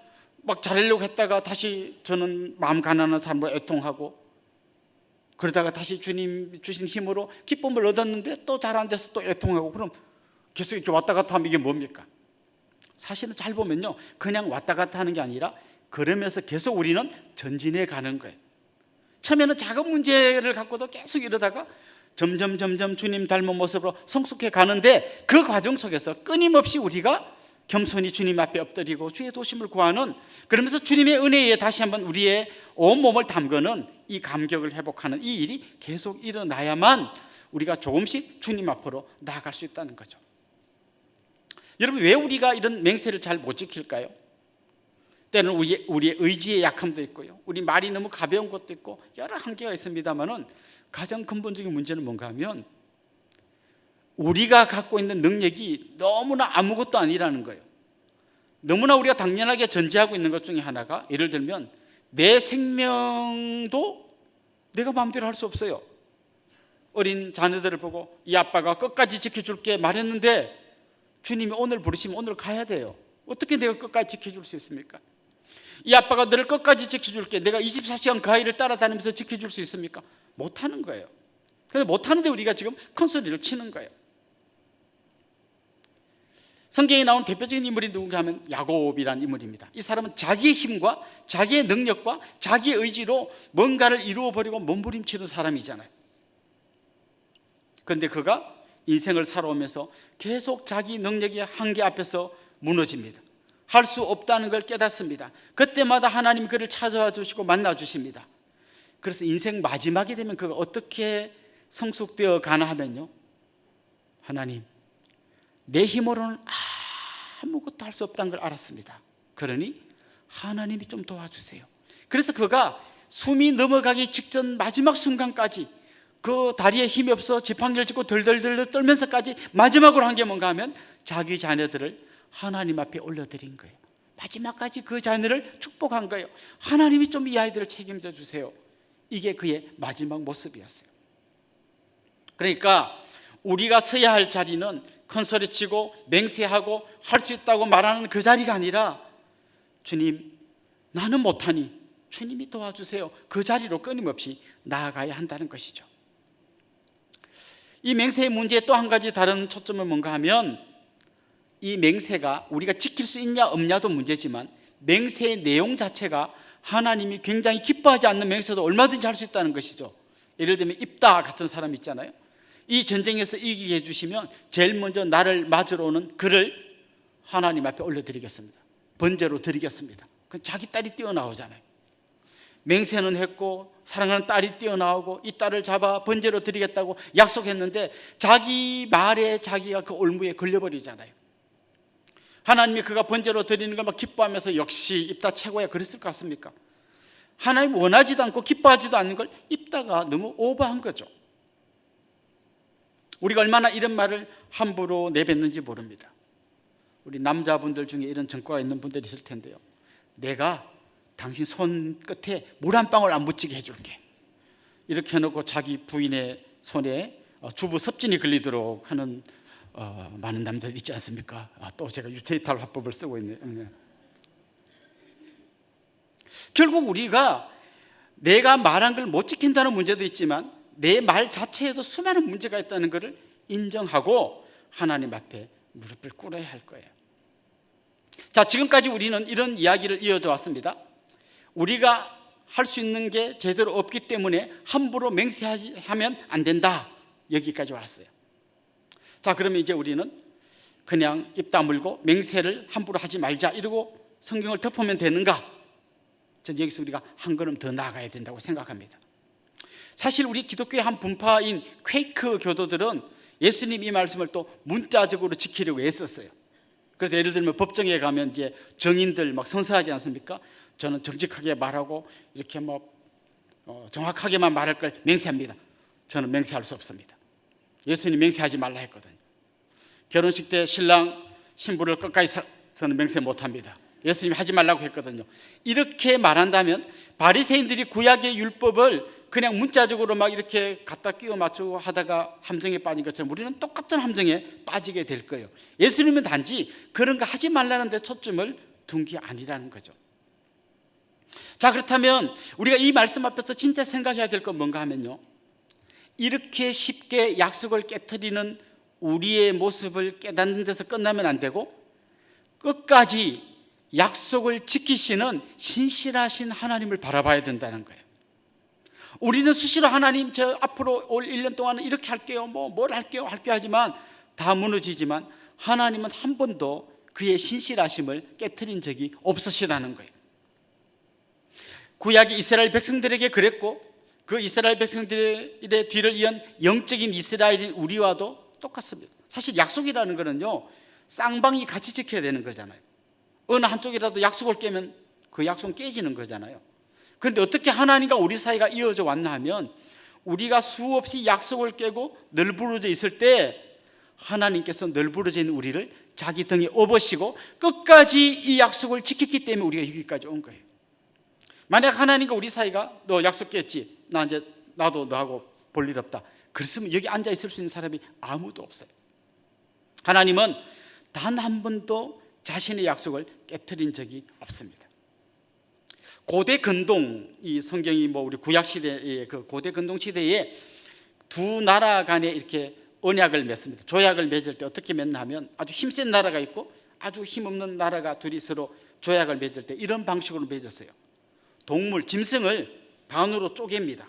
막 잘하려고 했다가 다시 저는 마음 가난한 사람으로 애통하고, 그러다가 다시 주님 주신 힘으로 기쁨을 얻었는데 또 잘 안 돼서 또 애통하고, 그럼 계속 이렇게 왔다 갔다 하면 이게 뭡니까? 사실은 잘 보면요, 그냥 왔다 갔다 하는 게 아니라 그러면서 계속 우리는 전진해 가는 거예요. 처음에는 작은 문제를 갖고도 계속 이러다가 점점 주님 닮은 모습으로 성숙해 가는데, 그 과정 속에서 끊임없이 우리가 겸손히 주님 앞에 엎드리고 주의 도심을 구하는, 그러면서 주님의 은혜에 다시 한번 우리의 온몸을 담그는 이 감격을 회복하는 이 일이 계속 일어나야만 우리가 조금씩 주님 앞으로 나아갈 수 있다는 거죠. 여러분, 왜 우리가 이런 맹세를 잘 못 지킬까요? 때는 우리의 의지의 약함도 있고요, 우리 말이 너무 가벼운 것도 있고 여러 한계가 있습니다만은 가장 근본적인 문제는 뭔가 하면 우리가 갖고 있는 능력이 너무나 아무것도 아니라는 거예요. 너무나 우리가 당연하게 전제하고 있는 것 중에 하나가, 예를 들면 내 생명도 내가 마음대로 할 수 없어요. 어린 자녀들을 보고 이 아빠가 끝까지 지켜줄게 말했는데 주님이 오늘 부르시면 오늘 가야 돼요. 어떻게 내가 끝까지 지켜줄 수 있습니까? 이 아빠가 너를 끝까지 지켜줄게, 내가 24시간 그 아이를 따라다니면서 지켜줄 수 있습니까? 못하는 거예요. 그래서 못하는데 우리가 지금 큰 소리를 치는 거예요. 성경에 나온 대표적인 인물이 누군가 하면 야곱이라는 인물입니다. 이 사람은 자기의 힘과 자기의 능력과 자기의 의지로 뭔가를 이루어버리고 몸부림치는 사람이잖아요. 그런데 그가 인생을 살아오면서 계속 자기 능력의 한계 앞에서 무너집니다. 할 수 없다는 걸 깨닫습니다. 그때마다 하나님 그를 찾아와 주시고 만나 주십니다. 그래서 인생 마지막이 되면 그가 어떻게 성숙되어 가나 하면요, 하나님, 내 힘으로는 아무것도 할 수 없다는 걸 알았습니다. 그러니 하나님이 좀 도와주세요. 그래서 그가 숨이 넘어가기 직전 마지막 순간까지 그 다리에 힘이 없어 지팡이를 짚고 덜덜덜 떨면서까지 마지막으로 한 게 뭔가 하면 자기 자녀들을 하나님 앞에 올려드린 거예요. 마지막까지 그 자녀를 축복한 거예요. 하나님이 좀 이 아이들을 책임져 주세요. 이게 그의 마지막 모습이었어요. 그러니까 우리가 서야 할 자리는 큰 소리치고 맹세하고 할 수 있다고 말하는 그 자리가 아니라, 주님, 나는 못하니 주님이 도와주세요, 그 자리로 끊임없이 나아가야 한다는 것이죠. 이 맹세의 문제의 또 한 가지 다른 초점은 뭔가 하면, 이 맹세가 우리가 지킬 수 있냐 없냐도 문제지만 맹세의 내용 자체가 하나님이 굉장히 기뻐하지 않는 맹세도 얼마든지 할 수 있다는 것이죠. 예를 들면 입다 같은 사람 있잖아요. 이 전쟁에서 이기게 해주시면 제일 먼저 나를 맞으러 오는 그를 하나님 앞에 올려드리겠습니다, 번제로 드리겠습니다. 그 자기 딸이 뛰어나오잖아요. 맹세는 했고 사랑하는 딸이 뛰어나오고 이 딸을 잡아 번제로 드리겠다고 약속했는데 자기 말에 자기가 그 올무에 걸려버리잖아요. 하나님이 그가 번제로 드리는 걸 막 기뻐하면서 역시 입다 최고야 그랬을 것 같습니까? 하나님 원하지도 않고 기뻐하지도 않는 걸 입다가 너무 오버한 거죠. 우리가 얼마나 이런 말을 함부로 내뱉는지 모릅니다. 우리 남자분들 중에 이런 전과가 있는 분들이 있을 텐데요, 내가 당신 손끝에 물 한 방울 안 묻히게 해줄게, 이렇게 해놓고 자기 부인의 손에 주부 섭진이 걸리도록 하는 많은 남자들 있지 않습니까? 또 제가 유체이탈 화법을 쓰고 있네요. 결국 우리가 내가 말한 걸 못 지킨다는 문제도 있지만 내 말 자체에도 수많은 문제가 있다는 것을 인정하고 하나님 앞에 무릎을 꿇어야 할 거예요. 자, 지금까지 우리는 이런 이야기를 이어져 왔습니다. 우리가 할 수 있는 게 제대로 없기 때문에 함부로 맹세하면 안 된다. 여기까지 왔어요. 자, 그러면 이제 우리는 그냥 입 다물고 맹세를 함부로 하지 말자 이러고 성경을 덮으면 되는가? 전 여기서 우리가 한 걸음 더 나아가야 된다고 생각합니다. 사실 우리 기독교의 한 분파인 퀘이크 교도들은 예수님 이 말씀을 또 문자적으로 지키려고 애썼어요. 그래서 예를 들면 법정에 가면 이제 정인들 막 선서하지 않습니까? 저는 정직하게 말하고 이렇게 정확하게만 말할 걸 맹세합니다. 저는 맹세할 수 없습니다. 예수님 맹세하지 말라 했거든요. 결혼식 때 신랑 신부를 끝까지 저는 맹세 못합니다. 예수님이 하지 말라고 했거든요. 이렇게 말한다면 바리새인들이 구약의 율법을 그냥 문자적으로 막 이렇게 갖다 끼워 맞추고 하다가 함정에 빠진 것처럼 우리는 똑같은 함정에 빠지게 될 거예요. 예수님은 단지 그런 거 하지 말라는 데 초점을 둔 게 아니라는 거죠. 자, 그렇다면 우리가 이 말씀 앞에서 진짜 생각해야 될 건 뭔가 하면요, 이렇게 쉽게 약속을 깨트리는 우리의 모습을 깨닫는 데서 끝나면 안 되고 끝까지 약속을 지키시는 신실하신 하나님을 바라봐야 된다는 거예요. 우리는 수시로 하나님 저 앞으로 올 1년 동안은 이렇게 할게요, 뭘 할게요 하지만 다 무너지지만 하나님은 한 번도 그의 신실하심을 깨트린 적이 없으시다는 거예요. 구약이 이스라엘 백성들에게 그랬고 그 이스라엘 백성들의 뒤를 이은 영적인 이스라엘인 우리와도 똑같습니다. 사실 약속이라는 거는요, 쌍방이 같이 지켜야 되는 거잖아요. 어느 한쪽이라도 약속을 깨면 그 약속은 깨지는 거잖아요. 그런데 어떻게 하나님과 우리 사이가 이어져 왔나 하면 우리가 수없이 약속을 깨고 널브러져 있을 때 하나님께서 널브러져 있는 우리를 자기 등에 업으시고 끝까지 이 약속을 지켰기 때문에 우리가 여기까지 온 거예요. 만약 하나님과 우리 사이가 너 약속 깼지, 나도 너하고 볼 일 없다, 그랬으면 여기 앉아 있을 수 있는 사람이 아무도 없어요. 하나님은 단 한 번도 자신의 약속을 깨트린 적이 없습니다. 고대 근동, 이 성경이 우리 구약 시대의 그 고대 근동 시대에 두 나라 간에 이렇게 언약을 맺습니다. 조약을 맺을 때 어떻게 맺나 하면 아주 힘센 나라가 있고 아주 힘없는 나라가 둘이 서로 조약을 맺을 때 이런 방식으로 맺었어요. 동물, 짐승을 반으로 쪼갭니다.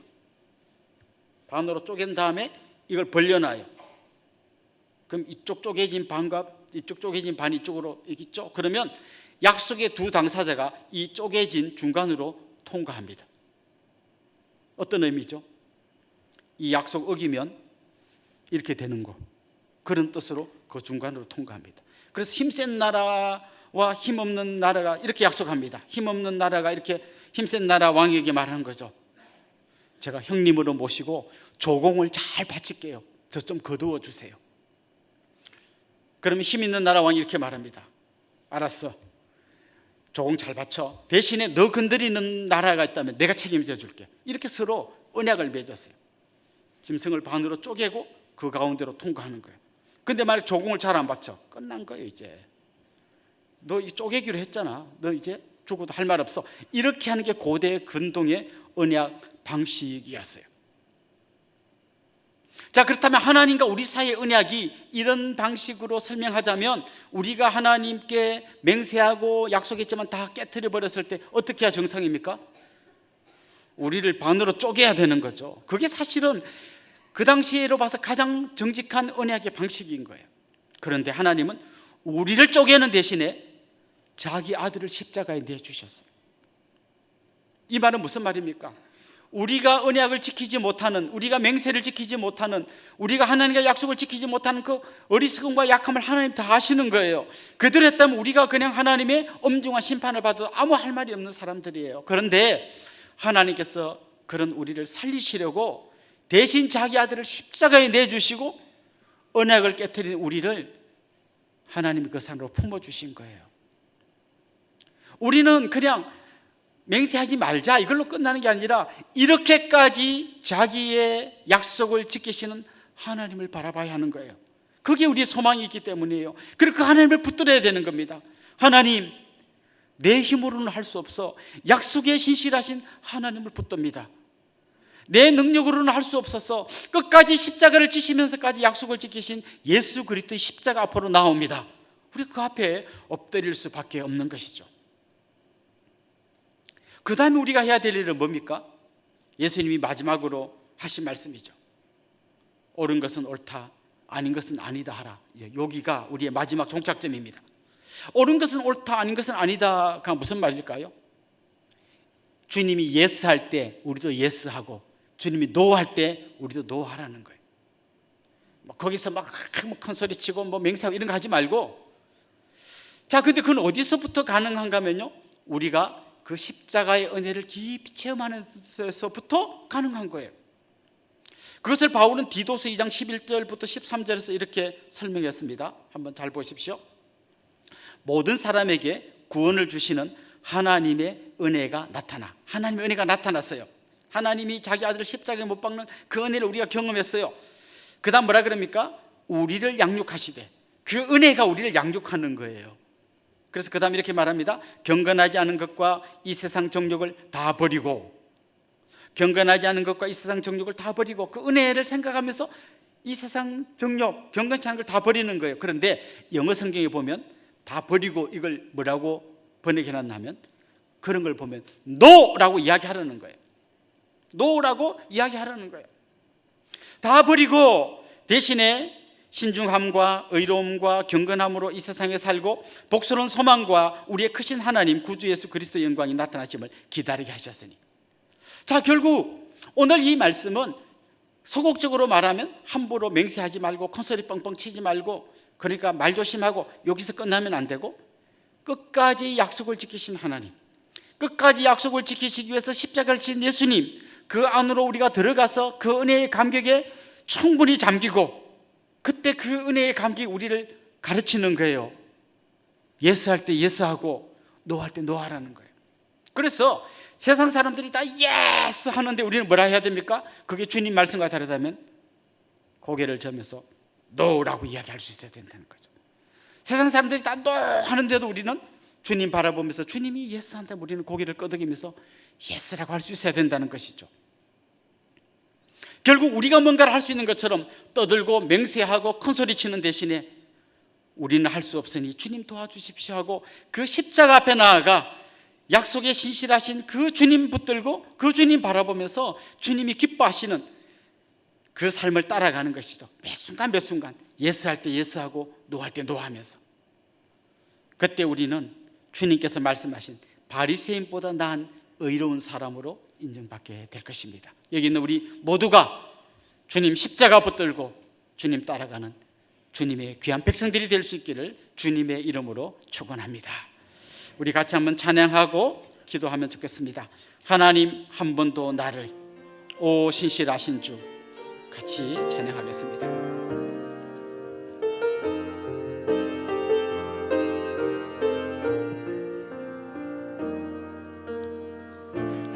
반으로 쪼갠 다음에 이걸 벌려놔요. 그럼 이쪽 쪼개진 반과 이쪽 쪼개진 반이 이쪽으로 있죠. 그러면 약속의 두 당사자가 이 쪼개진 중간으로 통과합니다. 어떤 의미죠? 이 약속 어기면 이렇게 되는 거, 그런 뜻으로 그 중간으로 통과합니다. 그래서 힘센 나라와 힘없는 나라가 이렇게 약속합니다. 힘없는 나라가 이렇게 힘센 나라 왕에게 말하는 거죠. 제가 형님으로 모시고 조공을 잘 바칠게요. 저 좀 거두어 주세요. 그러면 힘 있는 나라 왕이 이렇게 말합니다. 알았어, 조공 잘 바쳐. 대신에 너 건드리는 나라가 있다면 내가 책임져 줄게. 이렇게 서로 언약을 맺었어요. 짐승을 반으로 쪼개고 그 가운데로 통과하는 거예요. 근데 만약 조공을 잘 안 바쳐, 끝난 거예요. 이제 너 이 쪼개기로 했잖아, 너 이제 죽어도 할 말 없어. 이렇게 하는 게 고대 근동의 언약 방식이었어요. 자, 그렇다면 하나님과 우리 사이의 언약이 이런 방식으로 설명하자면 우리가 하나님께 맹세하고 약속했지만 다 깨트려 버렸을 때 어떻게 해야 정상입니까? 우리를 반으로 쪼개야 되는 거죠. 그게 사실은 그 당시로 봐서 가장 정직한 언약의 방식인 거예요. 그런데 하나님은 우리를 쪼개는 대신에 자기 아들을 십자가에 내주셨어요. 이 말은 무슨 말입니까? 우리가 언약을 지키지 못하는, 우리가 맹세를 지키지 못하는, 우리가 하나님과 약속을 지키지 못하는 그 어리석음과 약함을 하나님 다 아시는 거예요. 그대로 했다면 우리가 그냥 하나님의 엄중한 심판을 받아도 아무 할 말이 없는 사람들이에요. 그런데 하나님께서 그런 우리를 살리시려고 대신 자기 아들을 십자가에 내주시고 언약을 깨트린 우리를 하나님이 그 산으로 품어주신 거예요. 우리는 그냥 맹세하지 말자 이걸로 끝나는 게 아니라 이렇게까지 자기의 약속을 지키시는 하나님을 바라봐야 하는 거예요. 그게 우리의 소망이 있기 때문이에요. 그리고 그 하나님을 붙들어야 되는 겁니다. 하나님, 내 힘으로는 할 수 없어. 약속에 신실하신 하나님을 붙듭니다. 내 능력으로는 할 수 없어서 끝까지 십자가를 지시면서까지 약속을 지키신 예수 그리스도의 십자가 앞으로 나옵니다. 우리 그 앞에 엎드릴 수밖에 없는 것이죠. 그 다음에 우리가 해야 될 일은 뭡니까? 예수님이 마지막으로 하신 말씀이죠. 옳은 것은 옳다, 아닌 것은 아니다 하라. 여기가 우리의 마지막 종착점입니다. 옳은 것은 옳다, 아닌 것은 아니다가 무슨 말일까요? 주님이 예스할 때 우리도 예스하고, 주님이 노할 때 우리도 노하라는 거예요. 거기서 막 큰 소리 치고 맹세하고 이런 거 하지 말고, 자, 근데 그건 어디서부터 가능한가 하면요, 우리가 그 십자가의 은혜를 깊이 체험하는 데서부터 가능한 거예요. 그것을 바울은 디도서 2장 11절부터 13절에서 이렇게 설명했습니다. 한번 잘 보십시오. 모든 사람에게 구원을 주시는 하나님의 은혜가 나타나. 하나님의 은혜가 나타났어요. 하나님이 자기 아들을 십자가에 못 박는 그 은혜를 우리가 경험했어요. 그 다음 뭐라 그럽니까? 우리를 양육하시되. 그 은혜가 우리를 양육하는 거예요. 그래서 그 다음 이렇게 말합니다. 경건하지 않은 것과 이 세상 정욕을 다 버리고, 경건하지 않은 것과 이 세상 정욕을 다 버리고, 그 은혜를 생각하면서 이 세상 정욕, 경건치 않은 걸 다 버리는 거예요. 그런데 영어 성경에 보면 다 버리고 이걸 뭐라고 번역해놨냐면, 그런 걸 보면 NO라고 이야기하라는 거예요. NO라고 이야기하라는 거예요. 다 버리고 대신에 신중함과 의로움과 경건함으로 이 세상에 살고 복스러운 소망과 우리의 크신 하나님 구주 예수 그리스도의 영광이 나타나심을 기다리게 하셨으니. 자, 결국 오늘 이 말씀은 소극적으로 말하면 함부로 맹세하지 말고 큰소리 뻥뻥 치지 말고, 그러니까 말 조심하고 여기서 끝나면 안 되고, 끝까지 약속을 지키신 하나님, 끝까지 약속을 지키시기 위해서 십자가를 지신 예수님, 그 안으로 우리가 들어가서 그 은혜의 감격에 충분히 잠기고, 그때 그 은혜의 감격이 우리를 가르치는 거예요. 예스할 때 예스하고 노할 때 노하라는 거예요. 그래서 세상 사람들이 다 예스 하는데 우리는 뭐라 해야 됩니까? 그게 주님 말씀과 다르다면 고개를 저으면서 노라고 이야기할 수 있어야 된다는 거죠. 세상 사람들이 다 노 하는데도 우리는 주님 바라보면서 주님이 예스 한다면 우리는 고개를 끄덕이면서 예스라고 할 수 있어야 된다는 것이죠. 결국 우리가 뭔가를 할 수 있는 것처럼 떠들고 맹세하고 큰소리 치는 대신에 우리는 할 수 없으니 주님 도와주십시오 하고 그 십자가 앞에 나아가 약속에 신실하신 그 주님 붙들고 그 주님 바라보면서 주님이 기뻐하시는 그 삶을 따라가는 것이죠. 매 순간 매 순간 예스할 때 예스하고 노할 때 노하면서, 그때 우리는 주님께서 말씀하신 바리새인보다 나은 의로운 사람으로 인정받게 될 것입니다. 여기 있는 우리 모두가 주님 십자가 붙들고 주님 따라가는 주님의 귀한 백성들이 될 수 있기를 주님의 이름으로 축원합니다. 우리 같이 한번 찬양하고 기도하면 좋겠습니다. 하나님 한 번도 나를, 오 신실하신 주, 같이 찬양하겠습니다.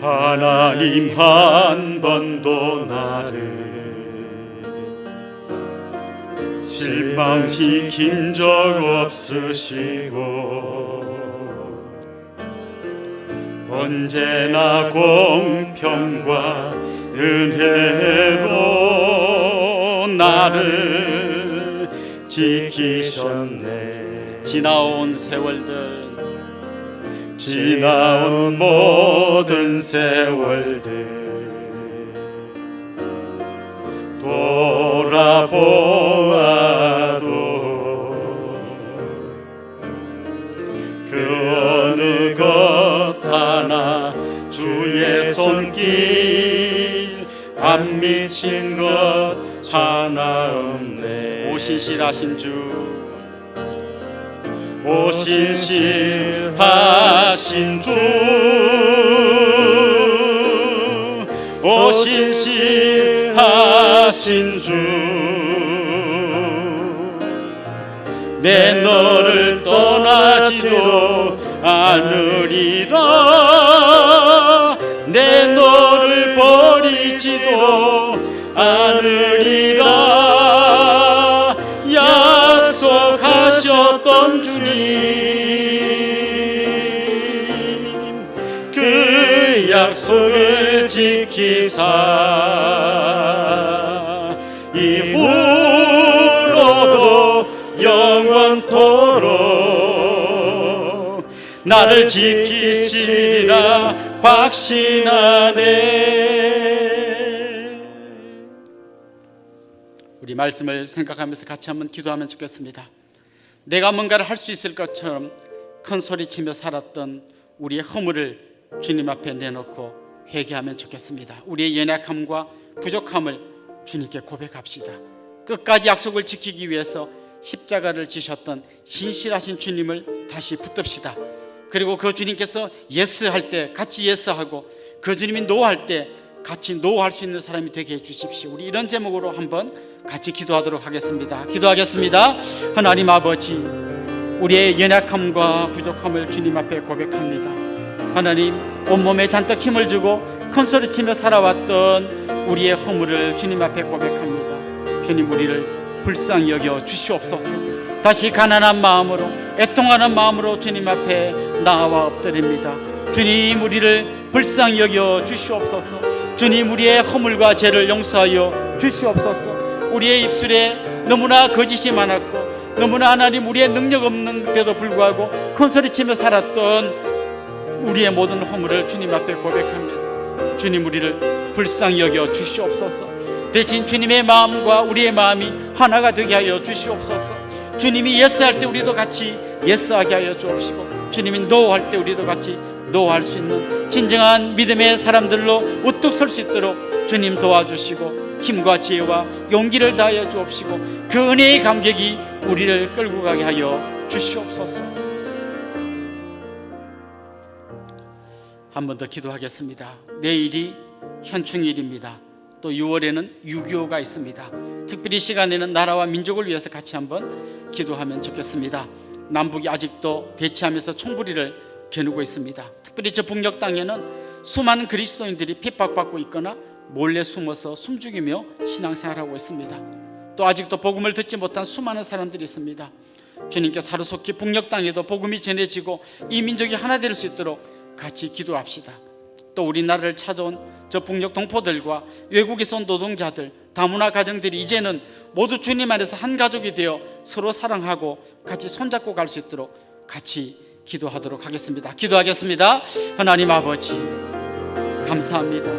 하나님 한 번도 나를 실망시킨 적 없으시고 언제나 공평과 은혜로 나를 지키셨네. 지나온 세월들, 지나온 모든 세월들 돌아보아도 그 어느 것 하나 주의 손길 안 미친 것 하나 없네. 오 신실하신 주, 오 신실하신 주, 오 신실하신 주, 내 너를 떠나지도 않으리라, 내 너를 버리지도 않으리라. 약속하셨던 주님, 그 약속을 지키사 이후로도 영원토록 나를 지키시리라. 확신하네. 우리 말씀을 생각하면서 같이 한번 기도하면 좋겠습니다. 내가 뭔가를 할 수 있을 것처럼 큰 소리치며 살았던 우리의 허물을 주님 앞에 내놓고 회개하면 좋겠습니다. 우리의 연약함과 부족함을 주님께 고백합시다. 끝까지 약속을 지키기 위해서 십자가를 지셨던 신실하신 주님을 다시 붙듭시다. 그리고 그 주님께서 예스할 때 같이 예스하고 그 주님이 노할 때 같이 노할 수 있는 사람이 되게 해주십시오. 우리 이런 제목으로 한번 같이 기도하도록 하겠습니다. 기도하겠습니다. 하나님 아버지, 우리의 연약함과 부족함을 주님 앞에 고백합니다. 하나님, 온몸에 잔뜩 힘을 주고 큰소리치며 살아왔던 우리의 허물을 주님 앞에 고백합니다. 주님, 우리를 불쌍히 여겨 주시옵소서. 다시 가난한 마음으로, 애통하는 마음으로 주님 앞에 나와 엎드립니다. 주님, 우리를 불쌍히 여겨 주시옵소서. 주님, 우리의 허물과 죄를 용서하여 주시옵소서. 우리의 입술에 너무나 거짓이 많았고 너무나 하나님 우리의 능력 없는데도 불구하고 큰소리치며 살았던 우리의 모든 허물을 주님 앞에 고백합니다. 주님, 우리를 불쌍히 여겨 주시옵소서. 대신 주님의 마음과 우리의 마음이 하나가 되게 하여 주시옵소서. 주님이 예스할 때 우리도 같이 예스하게 하여 주옵시고, 주님이 노할 때 우리도 같이 노할 수 있는 진정한 믿음의 사람들로 우뚝 설 수 있도록 주님 도와주시고 힘과 지혜와 용기를 다하여 주옵시고 그 은혜의 감격이 우리를 끌고 가게 하여 주시옵소서. 한 번 더 기도하겠습니다. 내일이 현충일입니다. 또 6월에는 6.25가 있습니다. 특별히 이 시간에는 나라와 민족을 위해서 같이 한번 기도하면 좋겠습니다. 남북이 아직도 대치하면서 총부리를 겨누고 있습니다. 특별히 저 북녘 땅에는 수많은 그리스도인들이 핍박받고 있거나 몰래 숨어서 숨죽이며 신앙생활하고 있습니다. 또 아직도 복음을 듣지 못한 수많은 사람들이 있습니다. 주님께서 하루속히 북녘 땅에도 복음이 전해지고 이 민족이 하나 될 수 있도록 같이 기도합시다. 또 우리나라를 찾아온 저 북녘 동포들과 외국에서 온 노동자들, 다문화 가정들이 이제는 모두 주님 안에서 한 가족이 되어 서로 사랑하고 같이 손잡고 갈 수 있도록 같이 기도하도록 하겠습니다. 기도하겠습니다. 하나님 아버지, 감사합니다.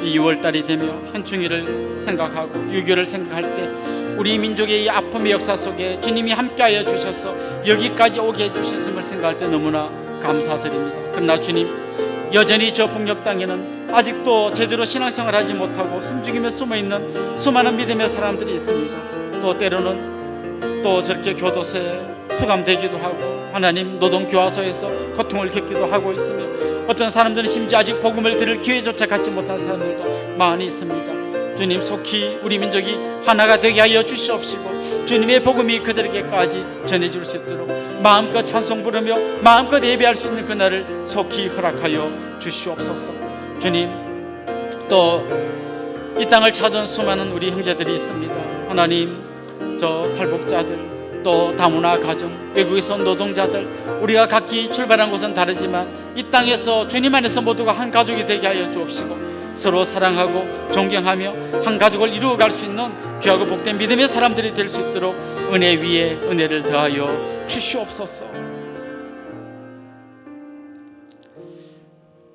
이 6월달이 되며 현충일을 생각하고 6.25를 생각할 때 우리 민족의 이 아픔의 역사 속에 주님이 함께하여 주셔서 여기까지 오게 해주셨음을 생각할 때 너무나 감사드립니다. 그러나 주님, 여전히 저 북녘 땅에는 아직도 제대로 신앙생활하지 못하고 숨죽이며 숨어있는 수많은 믿음의 사람들이 있습니다. 또 때로는 또 저렇게 교도소에 수감되기도 하고 하나님 노동교화소에서 고통을 겪기도 하고 있으며 어떤 사람들은 심지어 아직 복음을 들을 기회조차 갖지 못한 사람들도 많이 있습니다. 주님, 속히 우리 민족이 하나가 되게 하여 주시옵시고 주님의 복음이 그들에게까지 전해질 수 있도록 마음껏 찬송 부르며 마음껏 예배할 수 있는 그날을 속히 허락하여 주시옵소서. 주님, 또 이 땅을 찾은 수많은 우리 형제들이 있습니다. 하나님, 저 탈북자들, 또 다문화 가정, 외국에서 온 노동자들, 우리가 각기 출발한 곳은 다르지만 이 땅에서 주님 안에서 모두가 한 가족이 되게 하여 주옵시고 서로 사랑하고 존경하며 한 가족을 이루어갈 수 있는 귀하고 복된 믿음의 사람들이 될 수 있도록 은혜 위에 은혜를 더하여 주시옵소서.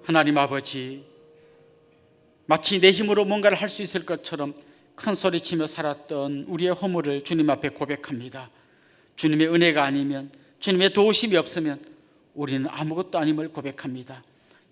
하나님 아버지, 마치 내 힘으로 뭔가를 할 수 있을 것처럼 큰 소리치며 살았던 우리의 허물을 주님 앞에 고백합니다. 주님의 은혜가 아니면, 주님의 도우심이 없으면 우리는 아무것도 아님을 고백합니다.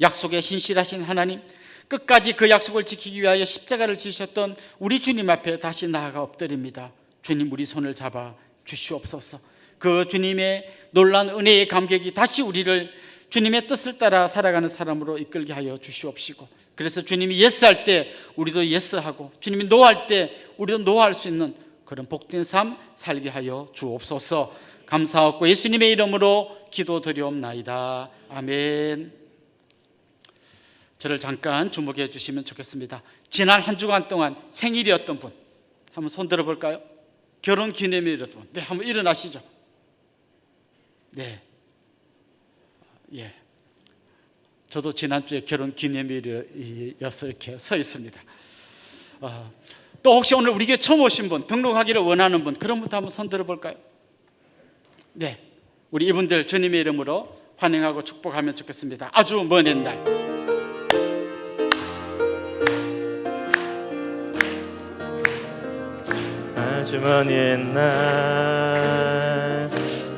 약속에 신실하신 하나님, 끝까지 그 약속을 지키기 위하여 십자가를 지셨던 우리 주님 앞에 다시 나아가 엎드립니다. 주님, 우리 손을 잡아 주시옵소서. 그 주님의 놀라운 은혜의 감격이 다시 우리를 주님의 뜻을 따라 살아가는 사람으로 이끌게 하여 주시옵시고, 그래서 주님이 예스할 때 우리도 예스하고 주님이 노할 때 우리도 노할 수 있는 그런 복된 삶 살게 하여 주옵소서. 감사하고 예수님의 이름으로 기도드리옵나이다. 아멘. 저를 잠깐 주목해 주시면 좋겠습니다. 지난 한 주간 동안 생일이었던 분 한번 손 들어볼까요? 결혼 기념일이었던 분, 네, 한번 일어나시죠. 네, 예, 저도 지난주에 결혼 기념일이어서 이렇게 서 있습니다. 또 혹시 오늘 우리 교회 처음 오신 분, 등록하기를 원하는 분, 그런 분도 한번 손 들어볼까요? 네, 우리 이분들 주님의 이름으로 환영하고 축복하면 좋겠습니다. 아주 먼 옛날 아주머니의 날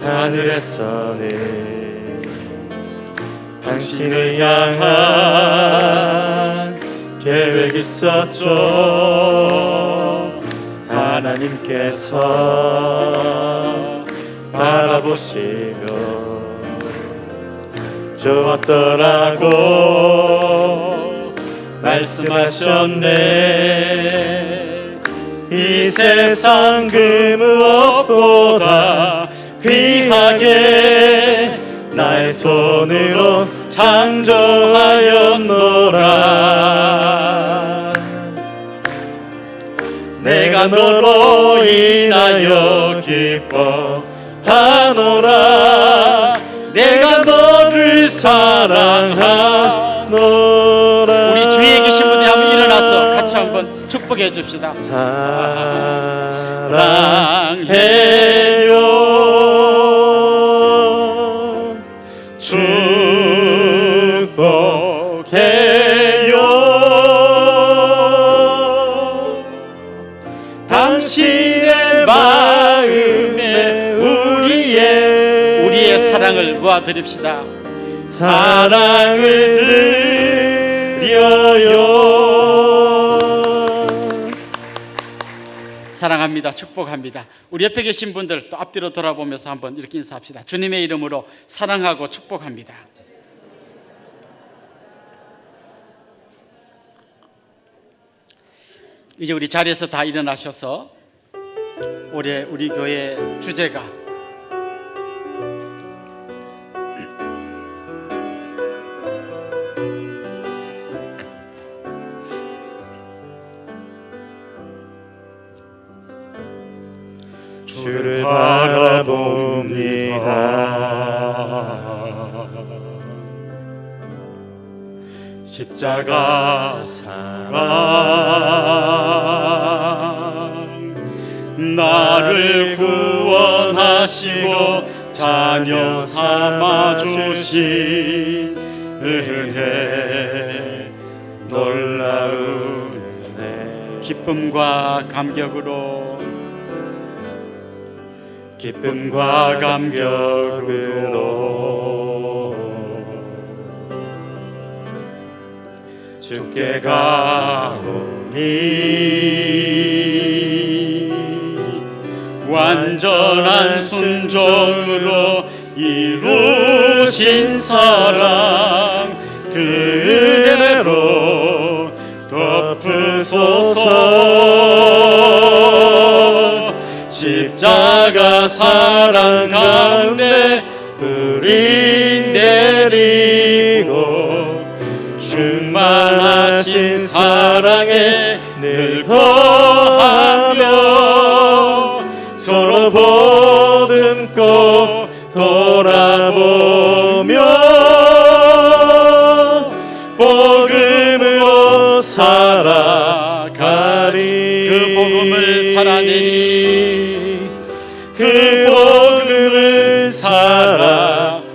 하늘에서는 당신을 향한 계획 있었죠. 하나님께서 바라보시며 좋았더라고 말씀하셨네. 이 세상 그 무엇보다 귀하게 나의 손으로 창조하였노라. 내가 너로 인하여 기뻐하노라. 내가 너를 사랑하노라. 우리 주위에 계신 분들이 한번 일어나서 같이 한번 축복해 줍시다. 사랑해요. 축복해요. 당신의 마음에 우리의 사랑을 모아드립시다. 사랑을 드려요. 사랑합니다. 축복합니다. 우리 옆에 계신 분들 또 앞뒤로 돌아보면서 한번 이렇게 인사합시다. 주님의 이름으로 사랑하고 축복합니다. 이제 우리 자리에서 다 일어나셔서 올해 우리 교회 주제가 주를 바라봅니다. 십자가 사랑 나를 구원하시고 자녀 삼아주신 은혜 놀라운 은혜 기쁨과 감격으로 주께 가오니 완전한 순종으로 이루신 사랑 그 은혜로 덮으소서. 십자가 사랑 가운데 뿌리 내리고 충만하신 사랑에 늘 거하며 서로 보듬고 돌아보며 복음으로 살아가리. 그 복음을 살아내리. 그 복음을 살아내리.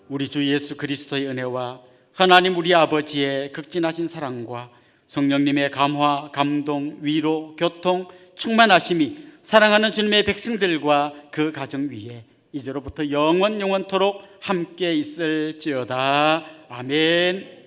우리 주 예수 그리스도의 은혜와 하나님 우리 아버지의 극진하신 사랑과 성령님의 감화, 감동, 위로, 교통, 충만하심이 사랑하는 주님의 백성들과 그 가정 위에 이제로부터 영원토록 함께 있을지어다. 아멘.